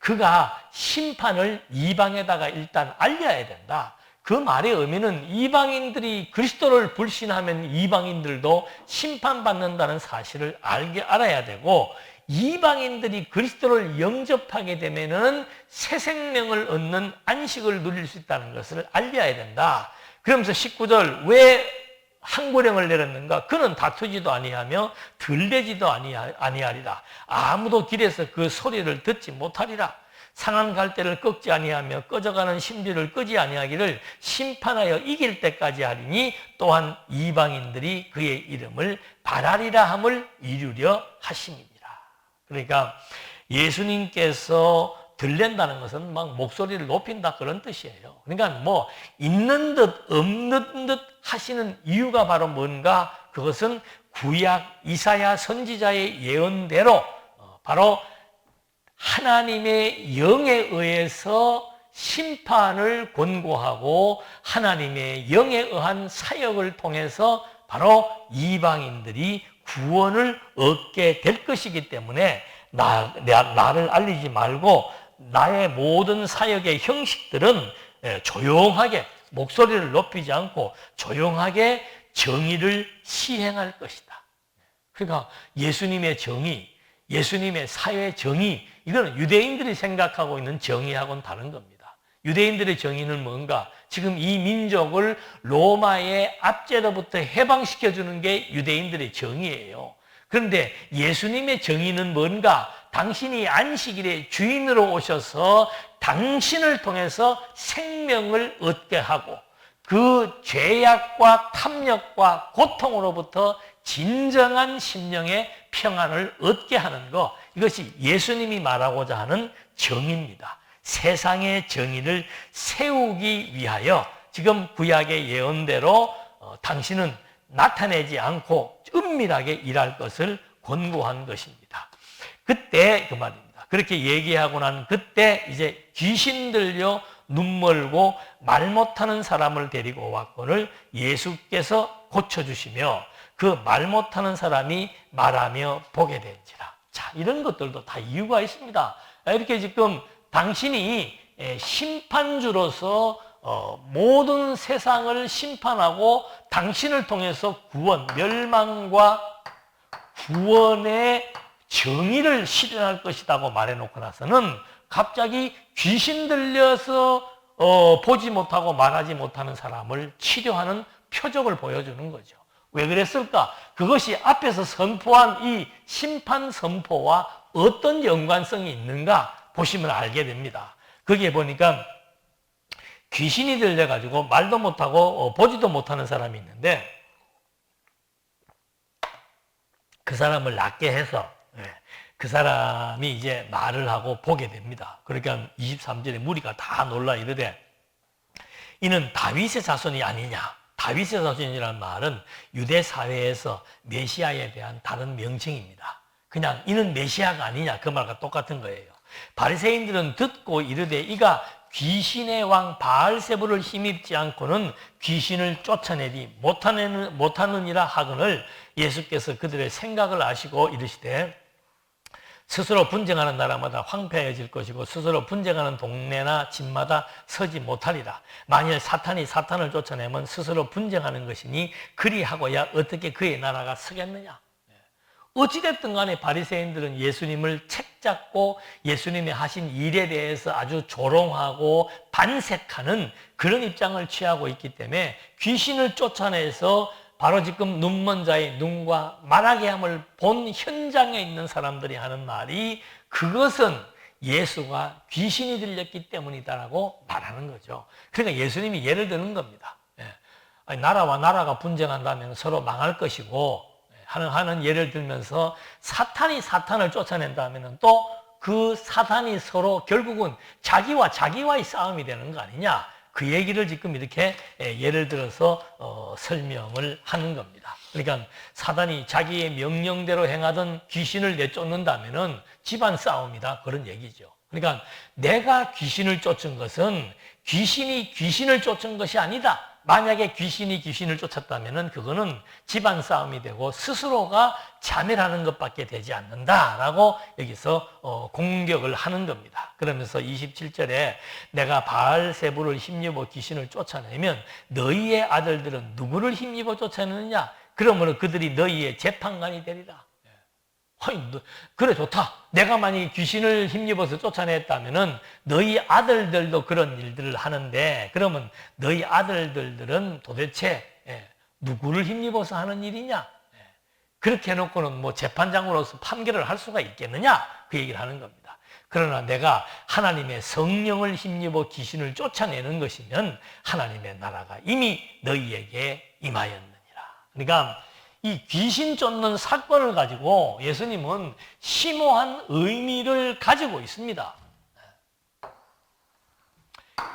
그가 심판을 이방에다가 일단 알려야 된다. 그 말의 의미는 이방인들이 그리스도를 불신하면 이방인들도 심판받는다는 사실을 알아야 되고, 이방인들이 그리스도를 영접하게 되면은 새 생명을 얻는 안식을 누릴 수 있다는 것을 알려야 된다. 그러면서 19절 왜 항구령을 내렸는가? 그는 다투지도 아니하며 들대지도 아니하리라. 아무도 길에서 그 소리를 듣지 못하리라. 상한 갈대를 꺾지 아니하며 꺼져가는 심지를 끄지 아니하기를 심판하여 이길 때까지 하리니 또한 이방인들이 그의 이름을 바라리라 함을 이루려 하심이니라. 그러니까 예수님께서 들린다는 것은 막 목소리를 높인다 그런 뜻이에요. 그러니까 뭐 있는 듯 없는 듯 하시는 이유가 바로 뭔가? 그것은 구약 이사야 선지자의 예언대로 바로 하나님의 영에 의해서 심판을 권고하고 하나님의 영에 의한 사역을 통해서 바로 이방인들이 구원을 얻게 될 것이기 때문에 나를 알리지 말고 나의 모든 사역의 형식들은 조용하게 목소리를 높이지 않고 조용하게 정의를 시행할 것이다. 그러니까 예수님의 정의, 예수님의 사회 정의, 이거는 유대인들이 생각하고 있는 정의하고는 다른 겁니다. 유대인들의 정의는 뭔가? 지금 이 민족을 로마의 압제로부터 해방시켜주는 게 유대인들의 정의예요. 그런데 예수님의 정의는 뭔가? 당신이 안식일의 주인으로 오셔서 당신을 통해서 생명을 얻게 하고 그 죄악과 탐욕과 고통으로부터 진정한 심령의 평안을 얻게 하는 것, 이것이 예수님이 말하고자 하는 정의입니다. 세상의 정의를 세우기 위하여 지금 구약의 예언대로 당신은 나타내지 않고 은밀하게 일할 것을 권고한 것입니다. 그때 그 말입니다. 그렇게 얘기하고 난 그때 이제 귀신 들려 눈 멀고 말 못하는 사람을 데리고 왔거늘 예수께서 고쳐주시며 그 말 못하는 사람이 말하며 보게 된지라. 자, 이런 것들도 다 이유가 있습니다. 이렇게 지금 당신이 심판주로서 모든 세상을 심판하고 당신을 통해서 구원, 멸망과 구원의 정의를 실현할 것이라고 말해놓고 나서는 갑자기 귀신 들려서 보지 못하고 말하지 못하는 사람을 치료하는 표적을 보여주는 거죠. 왜 그랬을까? 그것이 앞에서 선포한 이 심판 선포와 어떤 연관성이 있는가 보시면 알게 됩니다. 거기에 보니까 귀신이 들려가지고 말도 못하고 보지도 못하는 사람이 있는데 그 사람을 낫게 해서 그 사람이 이제 말을 하고 보게 됩니다. 그러니까 23절에 무리가 다 놀라 이르되 이는 다윗의 자손이 아니냐. 다윗의 자손이라는 말은 유대 사회에서 메시아에 대한 다른 명칭입니다. 그냥 이는 메시아가 아니냐 그 말과 똑같은 거예요. 바리새인들은 듣고 이르되 이가 귀신의 왕 바알세불을 힘입지 않고는 귀신을 쫓아내지 못하느니라 하거늘 예수께서 그들의 생각을 아시고 이르시되 스스로 분쟁하는 나라마다 황폐해질 것이고 스스로 분쟁하는 동네나 집마다 서지 못하리라. 만일 사탄이 사탄을 쫓아내면 스스로 분쟁하는 것이니 그리하고야 어떻게 그의 나라가 서겠느냐. 어찌됐든 간에 바리새인들은 예수님을 책잡고 예수님이 하신 일에 대해서 아주 조롱하고 반색하는 그런 입장을 취하고 있기 때문에 귀신을 쫓아내서 바로 지금 눈먼 자의 눈과 말하게 함을 본 현장에 있는 사람들이 하는 말이 그것은 예수가 귀신이 들렸기 때문이다라고 말하는 거죠. 그러니까 예수님이 예를 드는 겁니다. 나라와 나라가 분쟁한다면 서로 망할 것이고 하는 예를 들면서 사탄이 사탄을 쫓아낸다면 또 그 사탄이 서로 결국은 자기와의 싸움이 되는 거 아니냐. 그 얘기를 지금 이렇게 예를 들어서 설명을 하는 겁니다. 그러니까 사단이 자기의 명령대로 행하던 귀신을 내쫓는다면은 집안 싸움이다 그런 얘기죠. 그러니까 내가 귀신을 쫓은 것은 귀신이 귀신을 쫓은 것이 아니다. 만약에 귀신이 귀신을 쫓았다면은 그거는 집안 싸움이 되고 스스로가 자멸하는 것밖에 되지 않는다라고 여기서 공격을 하는 겁니다. 그러면서 27절에 내가 바알세불을 힘입어 귀신을 쫓아내면 너희의 아들들은 누구를 힘입어 쫓아내느냐? 그러므로 그들이 너희의 재판관이 되리라. 그래 좋다. 내가 만약에 귀신을 힘입어서 쫓아냈다면은 너희 아들들도 그런 일들을 하는데 그러면 너희 아들들은 도대체 누구를 힘입어서 하는 일이냐? 그렇게 해놓고는 뭐 재판장으로서 판결을 할 수가 있겠느냐? 그 얘기를 하는 겁니다. 그러나 내가 하나님의 성령을 힘입어 귀신을 쫓아내는 것이면 하나님의 나라가 이미 너희에게 임하였느니라. 그러니까 이 귀신 쫓는 사건을 가지고 예수님은 심오한 의미를 가지고 있습니다.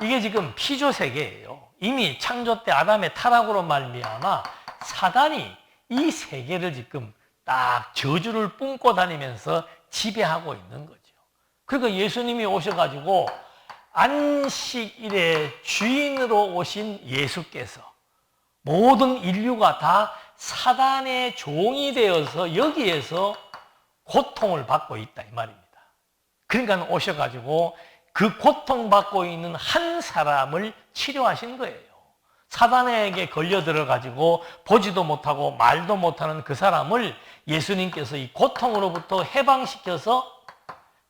이게 지금 피조 세계예요. 이미 창조 때 아담의 타락으로 말미암아 사단이 이 세계를 지금 딱 저주를 뿜고 다니면서 지배하고 있는 거죠. 그러니까 예수님이 오셔가지고 안식일의 주인으로 오신 예수께서 모든 인류가 다 사단의 종이 되어서 여기에서 고통을 받고 있다 이 말입니다. 그러니까 오셔가지고 그 고통받고 있는 한 사람을 치료하신 거예요. 사단에게 걸려 들어가지고 보지도 못하고 말도 못하는 그 사람을 예수님께서 이 고통으로부터 해방시켜서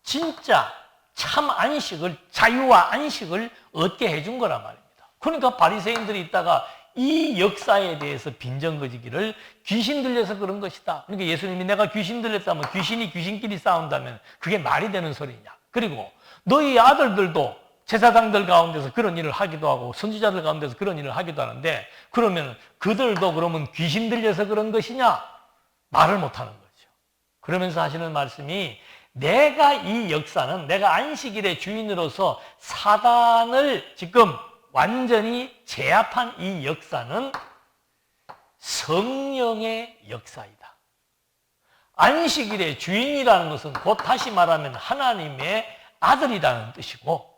진짜 참 안식을, 자유와 안식을 얻게 해준 거란 말입니다. 그러니까 바리새인들이 있다가 이 역사에 대해서 빈정거지기를 귀신 들려서 그런 것이다. 그러니까 예수님이 내가 귀신 들렸다면 귀신이 귀신끼리 싸운다면 그게 말이 되는 소리냐. 그리고 너희 아들들도 제사장들 가운데서 그런 일을 하기도 하고 선지자들 가운데서 그런 일을 하기도 하는데 그러면 그들도 그러면 귀신 들려서 그런 것이냐? 말을 못하는 거죠. 그러면서 하시는 말씀이 내가 이 역사는 내가 안식일의 주인으로서 사단을 지금 완전히 제압한 이 역사는 성령의 역사이다. 안식일의 주인이라는 것은 곧 다시 말하면 하나님의 아들이라는 뜻이고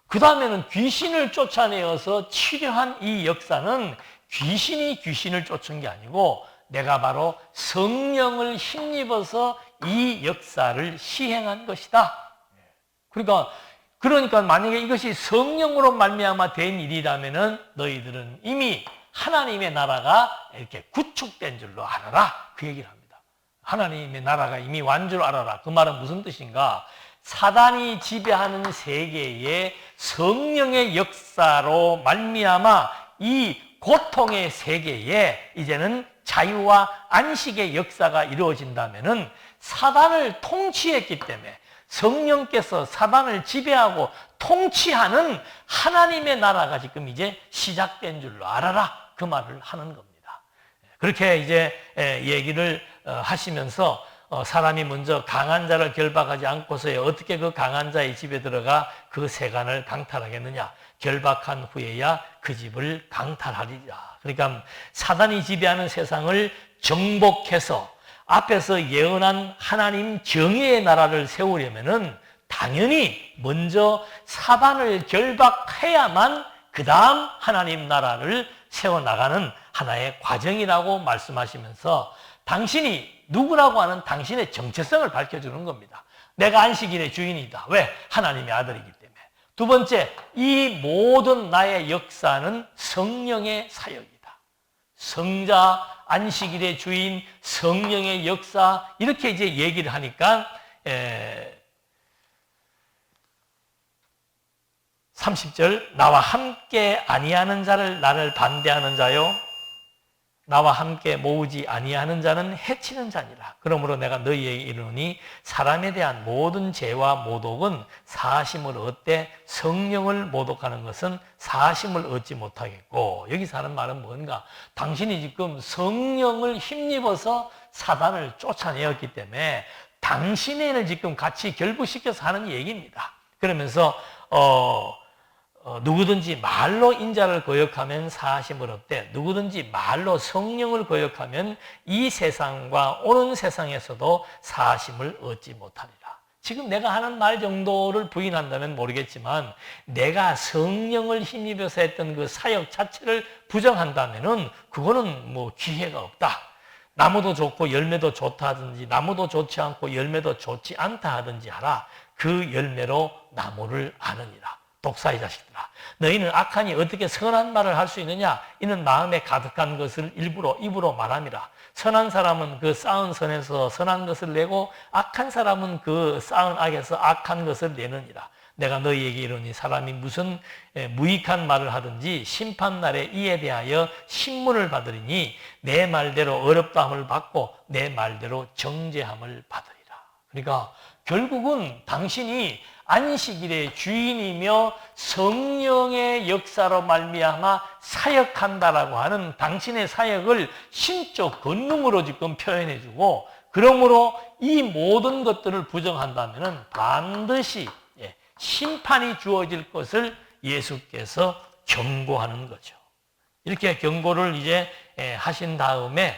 그 다음에는 귀신을 쫓아내어서 치료한 이 역사는 귀신이 귀신을 쫓은 게 아니고 내가 바로 성령을 힘입어서 이 역사를 시행한 것이다. 그러니까 만약에 이것이 성령으로 말미암아 된 일이라면은 너희들은 이미 하나님의 나라가 이렇게 구축된 줄로 알아라. 그 얘기를 합니다. 하나님의 나라가 이미 완 줄 알아라. 그 말은 무슨 뜻인가? 사단이 지배하는 세계에 성령의 역사로 말미암아 이 고통의 세계에 이제는 자유와 안식의 역사가 이루어진다면은 사단을 통치했기 때문에 성령께서 사단을 지배하고 통치하는 하나님의 나라가 지금 이제 시작된 줄로 알아라. 그 말을 하는 겁니다. 그렇게 이제 얘기를 하시면서 사람이 먼저 강한 자를 결박하지 않고서 어떻게 그 강한 자의 집에 들어가 그 세간을 강탈하겠느냐. 결박한 후에야 그 집을 강탈하리라. 그러니까 사단이 지배하는 세상을 정복해서 앞에서 예언한 하나님 정의의 나라를 세우려면은 당연히 먼저 사단을 결박해야만 그 다음 하나님 나라를 세워나가는 하나의 과정이라고 말씀하시면서 당신이 누구라고 하는 당신의 정체성을 밝혀주는 겁니다. 내가 안식일의 주인이다. 왜? 하나님의 아들이기 때문에. 두 번째, 이 모든 나의 역사는 성령의 사역이다. 성자, 안식일의 주인, 성령의 역사 이렇게 이제 얘기를 하니까 30절 나와 함께 아니하는 자를 나를 반대하는 자요 나와 함께 모으지 아니하는 자는 해치는 자니라. 그러므로 내가 너희에게 이르노니 사람에 대한 모든 죄와 모독은 사심을 얻되 성령을 모독하는 것은 사심을 얻지 못하겠고, 여기서 하는 말은 뭔가? 당신이 지금 성령을 힘입어서 사단을 쫓아내었기 때문에 당신을 지금 같이 결부시켜서 하는 얘기입니다. 그러면서 누구든지 말로 인자를 거역하면 사심을 얻되 누구든지 말로 성령을 거역하면 이 세상과 오는 세상에서도 사심을 얻지 못하리라. 지금 내가 하는 말 정도를 부인한다면 모르겠지만 내가 성령을 힘입어서 했던 그 사역 자체를 부정한다면은 그거는 뭐 기회가 없다. 나무도 좋고 열매도 좋다 하든지 나무도 좋지 않고 열매도 좋지 않다 하든지 하라. 그 열매로 나무를 아느니라. 독사의 자식들아, 너희는 악하니 어떻게 선한 말을 할 수 있느냐? 이는 마음에 가득한 것을 일부러 입으로 말함이라. 선한 사람은 그 쌓은 선에서 선한 것을 내고 악한 사람은 그 쌓은 악에서 악한 것을 내느니라. 내가 너희에게 이르니 사람이 무슨 무익한 말을 하든지 심판날에 이에 대하여 신문을 받으리니 내 말대로 어렵다함을 받고 내 말대로 정죄함을 받으리라. 그러니까 결국은 당신이 안식일의 주인이며 성령의 역사로 말미암아 사역한다라고 하는 당신의 사역을 신적 권능으로 지금 표현해주고, 그러므로 이 모든 것들을 부정한다면 반드시 심판이 주어질 것을 예수께서 경고하는 거죠. 이렇게 경고를 이제 하신 다음에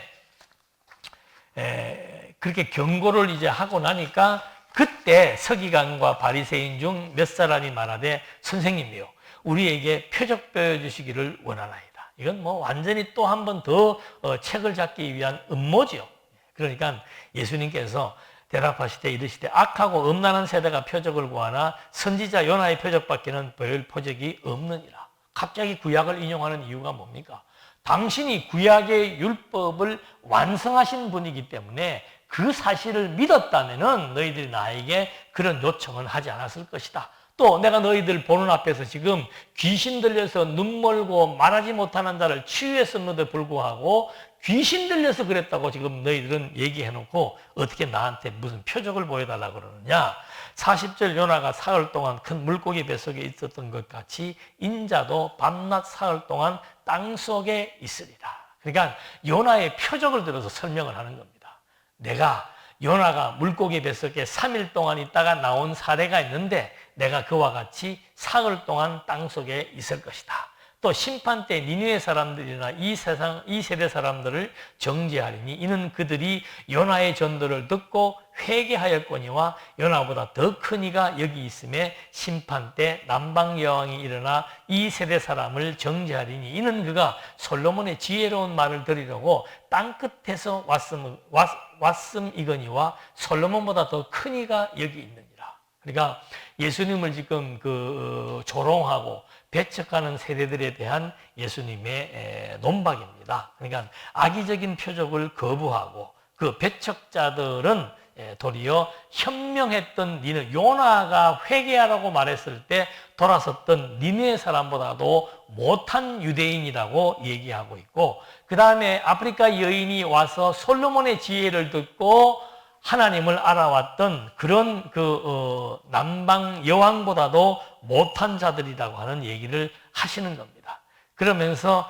그렇게 경고를 이제 하고 나니까 그때 서기관과 바리새인 중 몇 사람이 말하되 선생님이요 우리에게 표적 보여주시기를 원하나이다. 이건 뭐 완전히 또 한 번 더 책을 잡기 위한 음모죠. 그러니까 예수님께서 대답하시되 이르시되 악하고 음란한 세대가 표적을 구하나 선지자 요나의 표적밖에는 보일 표적이 없느니라. 갑자기 구약을 인용하는 이유가 뭡니까? 당신이 구약의 율법을 완성하신 분이기 때문에 그 사실을 믿었다면은 너희들이 나에게 그런 요청은 하지 않았을 것이다. 또 내가 너희들 보는 앞에서 지금 귀신 들려서 눈 멀고 말하지 못하는 자를 치유했었는데 불구하고 귀신 들려서 그랬다고 지금 너희들은 얘기해놓고 어떻게 나한테 무슨 표적을 보여달라고 그러느냐. 40절 요나가 사흘 동안 큰 물고기 뱃속에 있었던 것 같이 인자도 밤낮 사흘 동안 땅속에 있으리라. 그러니까 요나의 표적을 들어서 설명을 하는 겁니다. 내가 요나가 물고기 뱃속에 3일 동안 있다가 나온 사례가 있는데 내가 그와 같이 사흘 동안 땅속에 있을 것이다. 또 심판 때 니느웨 사람들이나 이 세대 사람들을 정죄하리니 이는 그들이 요나의 전도를 듣고 회개하였거니와 요나보다 더 큰 이가 여기 있음에 심판 때 남방 여왕이 일어나 이 세대 사람을 정죄하리니 이는 그가 솔로몬의 지혜로운 말을 들으려고 땅끝에서 왔음이거니와 솔로몬보다 더 큰 이가 여기 있느니라. 그러니까 예수님을 지금 조롱하고 배척하는 세대들에 대한 예수님의 논박입니다. 그러니까 악의적인 표적을 거부하고 그 배척자들은 도리어 현명했던 요나가 회개하라고 말했을 때 돌아섰던 니느웨 사람보다도 못한 유대인이라고 얘기하고 있고, 그 다음에 아프리카 여인이 와서 솔로몬의 지혜를 듣고 하나님을 알아왔던 그런 남방 여왕보다도 못한 자들이라고 하는 얘기를 하시는 겁니다. 그러면서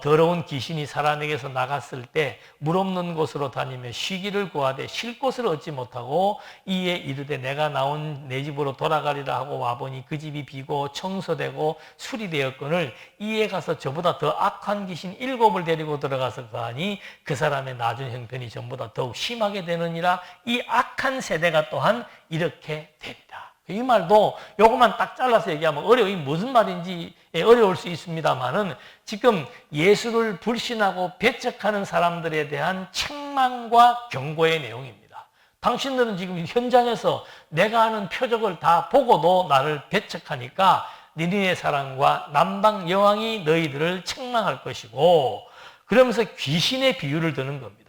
더러운 귀신이 사람에게서 나갔을 때 물 없는 곳으로 다니며 쉬기를 구하되 쉴 곳을 얻지 못하고 이에 이르되 내가 나온 내 집으로 돌아가리라 하고 와보니 그 집이 비고 청소되고 수리되었거늘 이에 가서 저보다 더 악한 귀신 7을 데리고 들어가서 가니 그 사람의 나중 형편이 전보다 더욱 심하게 되느니라. 이 악한 세대가 또한 이렇게 되리라. 이 말도 요것만 딱 잘라서 얘기하면 어려워. 무슨 말인지 어려울 수 있습니다만은 지금 예수를 불신하고 배척하는 사람들에 대한 책망과 경고의 내용입니다. 당신들은 지금 현장에서 내가 하는 표적을 다 보고도 나를 배척하니까 니느웨 사람과 남방 여왕이 너희들을 책망할 것이고, 그러면서 귀신의 비유를 드는 겁니다.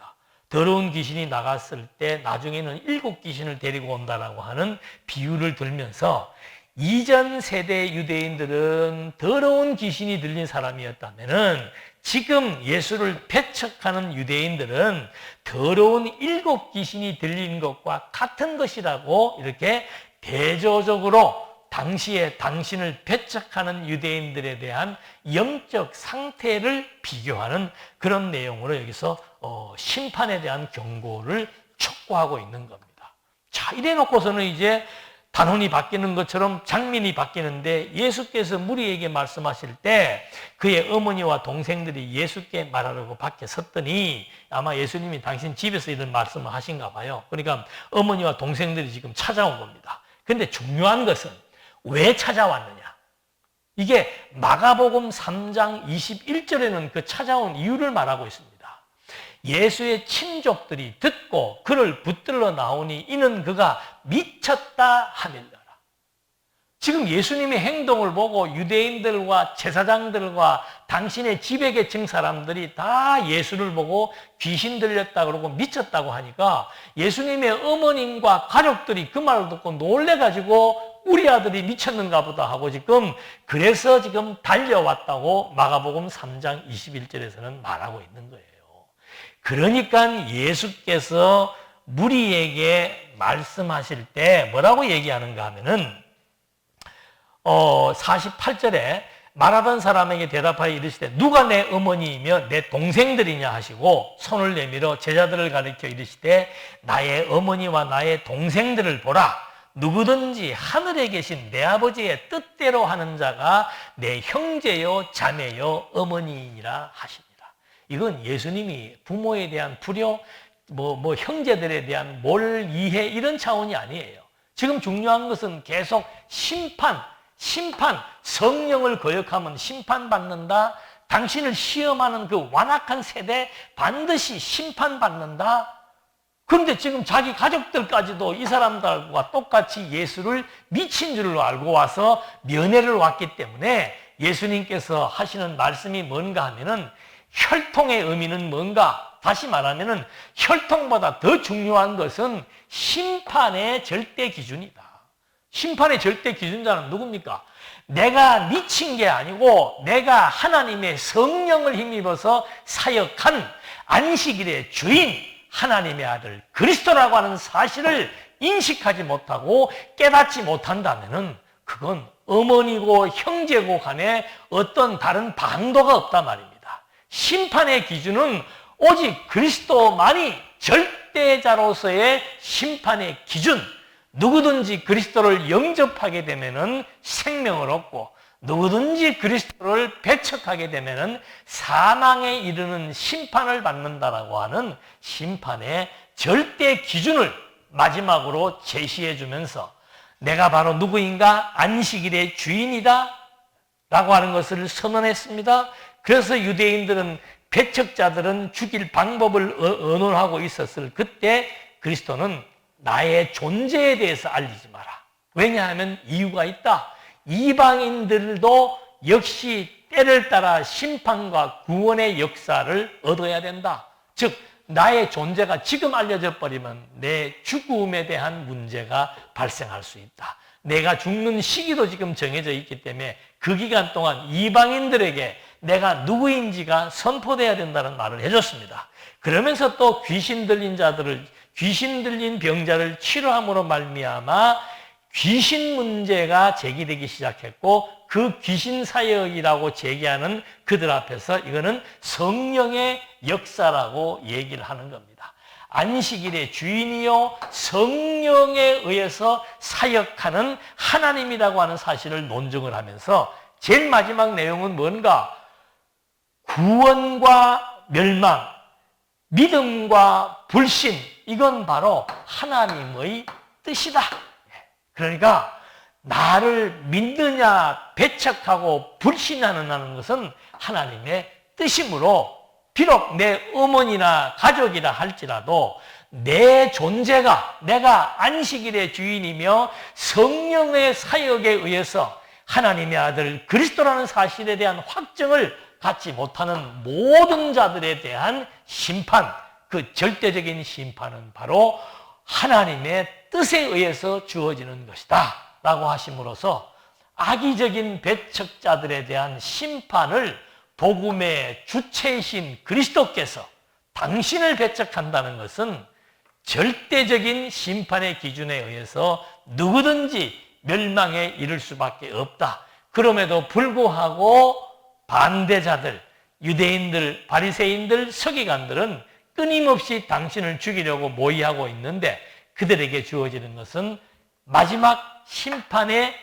더러운 귀신이 나갔을 때 나중에는 7 귀신을 데리고 온다라고 하는 비유를 들면서 이전 세대 유대인들은 더러운 귀신이 들린 사람이었다면은 지금 예수를 배척하는 유대인들은 더러운 7 귀신이 들린 것과 같은 것이라고 이렇게 대조적으로 당시에 당신을 배척하는 유대인들에 대한 영적 상태를 비교하는 그런 내용으로 여기서 심판에 대한 경고를 촉구하고 있는 겁니다. 자, 이래 놓고서는 이제 단원이 바뀌는 것처럼 장면이 바뀌는데 예수께서 무리에게 말씀하실 때 그의 어머니와 동생들이 예수께 말하려고 밖에 섰더니 아마 예수님이 당신 집에서 이런 말씀을 하신가 봐요. 그러니까 어머니와 동생들이 지금 찾아온 겁니다. 근데 중요한 것은 왜 찾아왔느냐? 이게 마가복음 3장 21절에는 그 찾아온 이유를 말하고 있습니다. 예수의 친족들이 듣고 그를 붙들러 나오니 이는 그가 미쳤다 하밀더라. 지금 예수님의 행동을 보고 유대인들과 제사장들과 당신의 지배계층 사람들이 다 예수를 보고 귀신 들렸다 그러고 미쳤다고 하니까 예수님의 어머님과 가족들이 그 말을 듣고 놀래가지고 우리 아들이 미쳤는가 보다 하고 지금 그래서 지금 달려왔다고 마가복음 3장 21절에서는 말하고 있는 거예요. 그러니까 예수께서 무리에게 말씀하실 때 뭐라고 얘기하는가 하면은 48절에 말하던 사람에게 대답하여 이르시되 누가 내 어머니이며 내 동생들이냐 하시고 손을 내밀어 제자들을 가리켜 이르시되 나의 어머니와 나의 동생들을 보라. 누구든지 하늘에 계신 내 아버지의 뜻대로 하는 자가 내 형제요 자매요 어머니이니라 하십니다. 이건 예수님이 부모에 대한 불효, 형제들에 대한 몰 이해 이런 차원이 아니에요. 지금 중요한 것은 계속 심판, 성령을 거역하면 심판받는다. 당신을 시험하는 그 완악한 세대 반드시 심판받는다. 그런데 지금 자기 가족들까지도 이 사람들과 똑같이 예수를 미친 줄로 알고 와서 면회를 왔기 때문에 예수님께서 하시는 말씀이 뭔가 하면은 혈통의 의미는 뭔가? 다시 말하면은 혈통보다 더 중요한 것은 심판의 절대 기준이다. 심판의 절대 기준자는 누굽니까? 내가 미친 게 아니고 내가 하나님의 성령을 힘입어서 사역한 안식일의 주인 하나님의 아들 그리스도라고 하는 사실을 인식하지 못하고 깨닫지 못한다면은 그건 어머니고 형제고 간에 어떤 다른 방도가 없단 말입니다. 심판의 기준은 오직 그리스도만이 절대자로서의 심판의 기준. 누구든지 그리스도를 영접하게 되면은 생명을 얻고 누구든지 그리스도를 배척하게 되면은 사망에 이르는 심판을 받는다라고 하는 심판의 절대 기준을 마지막으로 제시해 주면서 내가 바로 누구인가? 안식일의 주인이다 라고 하는 것을 선언했습니다. 그래서 유대인들은 배척자들은 죽일 방법을 의논하고 있었을 그때 그리스도는 나의 존재에 대해서 알리지 마라. 왜냐하면 이유가 있다. 이방인들도 역시 때를 따라 심판과 구원의 역사를 얻어야 된다. 즉 나의 존재가 지금 알려져 버리면 내 죽음에 대한 문제가 발생할 수 있다. 내가 죽는 시기도 지금 정해져 있기 때문에 그 기간 동안 이방인들에게 내가 누구인지가 선포돼야 된다는 말을 해줬습니다. 그러면서 또 귀신 들린 병자를 치료함으로 말미암아 귀신 문제가 제기되기 시작했고 그 귀신 사역이라고 제기하는 그들 앞에서 이거는 성령의 역사라고 얘기를 하는 겁니다. 안식일의 주인이요 성령에 의해서 사역하는 하나님이라고 하는 사실을 논증을 하면서 제일 마지막 내용은 뭔가? 구원과 멸망, 믿음과 불신, 이건 바로 하나님의 뜻이다. 그러니까 나를 믿느냐 배척하고 불신하는 것은 하나님의 뜻이므로 비록 내 어머니나 가족이라 할지라도 내 존재가 내가 안식일의 주인이며 성령의 사역에 의해서 하나님의 아들 그리스도라는 사실에 대한 확증을 갖지 못하는 모든 자들에 대한 심판, 그 절대적인 심판은 바로 하나님의 뜻에 의해서 주어지는 것이다 라고 하심으로써 악의적인 배척자들에 대한 심판을 복음의 주체이신 그리스도께서 당신을 배척한다는 것은 절대적인 심판의 기준에 의해서 누구든지 멸망에 이를 수밖에 없다. 그럼에도 불구하고 반대자들, 유대인들, 바리새인들, 서기관들은 끊임없이 당신을 죽이려고 모의하고 있는데 그들에게 주어지는 것은 마지막 심판의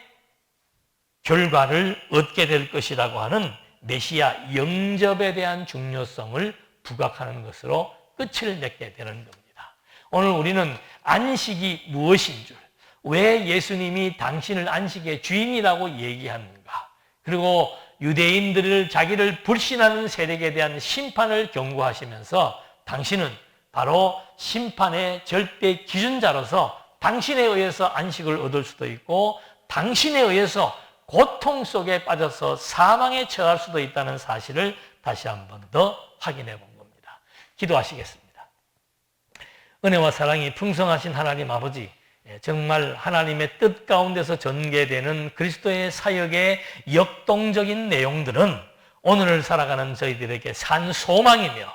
결과를 얻게 될 것이라고 하는 메시아 영접에 대한 중요성을 부각하는 것으로 끝을 맺게 되는 겁니다. 오늘 우리는 안식이 무엇인 줄, 왜 예수님이 당신을 안식의 주인이라고 얘기하는가, 그리고 유대인들을 자기를 불신하는 세력에 대한 심판을 경고하시면서 당신은 바로 심판의 절대 기준자로서 당신에 의해서 안식을 얻을 수도 있고 당신에 의해서 고통 속에 빠져서 사망에 처할 수도 있다는 사실을 다시 한 번 더 확인해 본 겁니다. 기도하시겠습니다. 은혜와 사랑이 풍성하신 하나님 아버지, 정말 하나님의 뜻 가운데서 전개되는 그리스도의 사역의 역동적인 내용들은 오늘을 살아가는 저희들에게 산 소망이며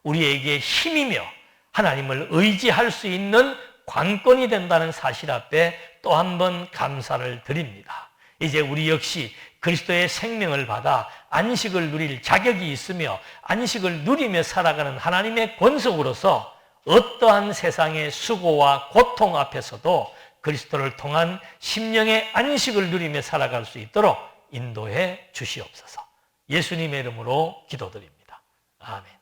우리에게 힘이며 하나님을 의지할 수 있는 관건이 된다는 사실 앞에 또 한 번 감사를 드립니다. 이제 우리 역시 그리스도의 생명을 받아 안식을 누릴 자격이 있으며 안식을 누리며 살아가는 하나님의 권속으로서 어떠한 세상의 수고와 고통 앞에서도 그리스도를 통한 심령의 안식을 누리며 살아갈 수 있도록 인도해 주시옵소서. 예수님의 이름으로 기도드립니다. 아멘.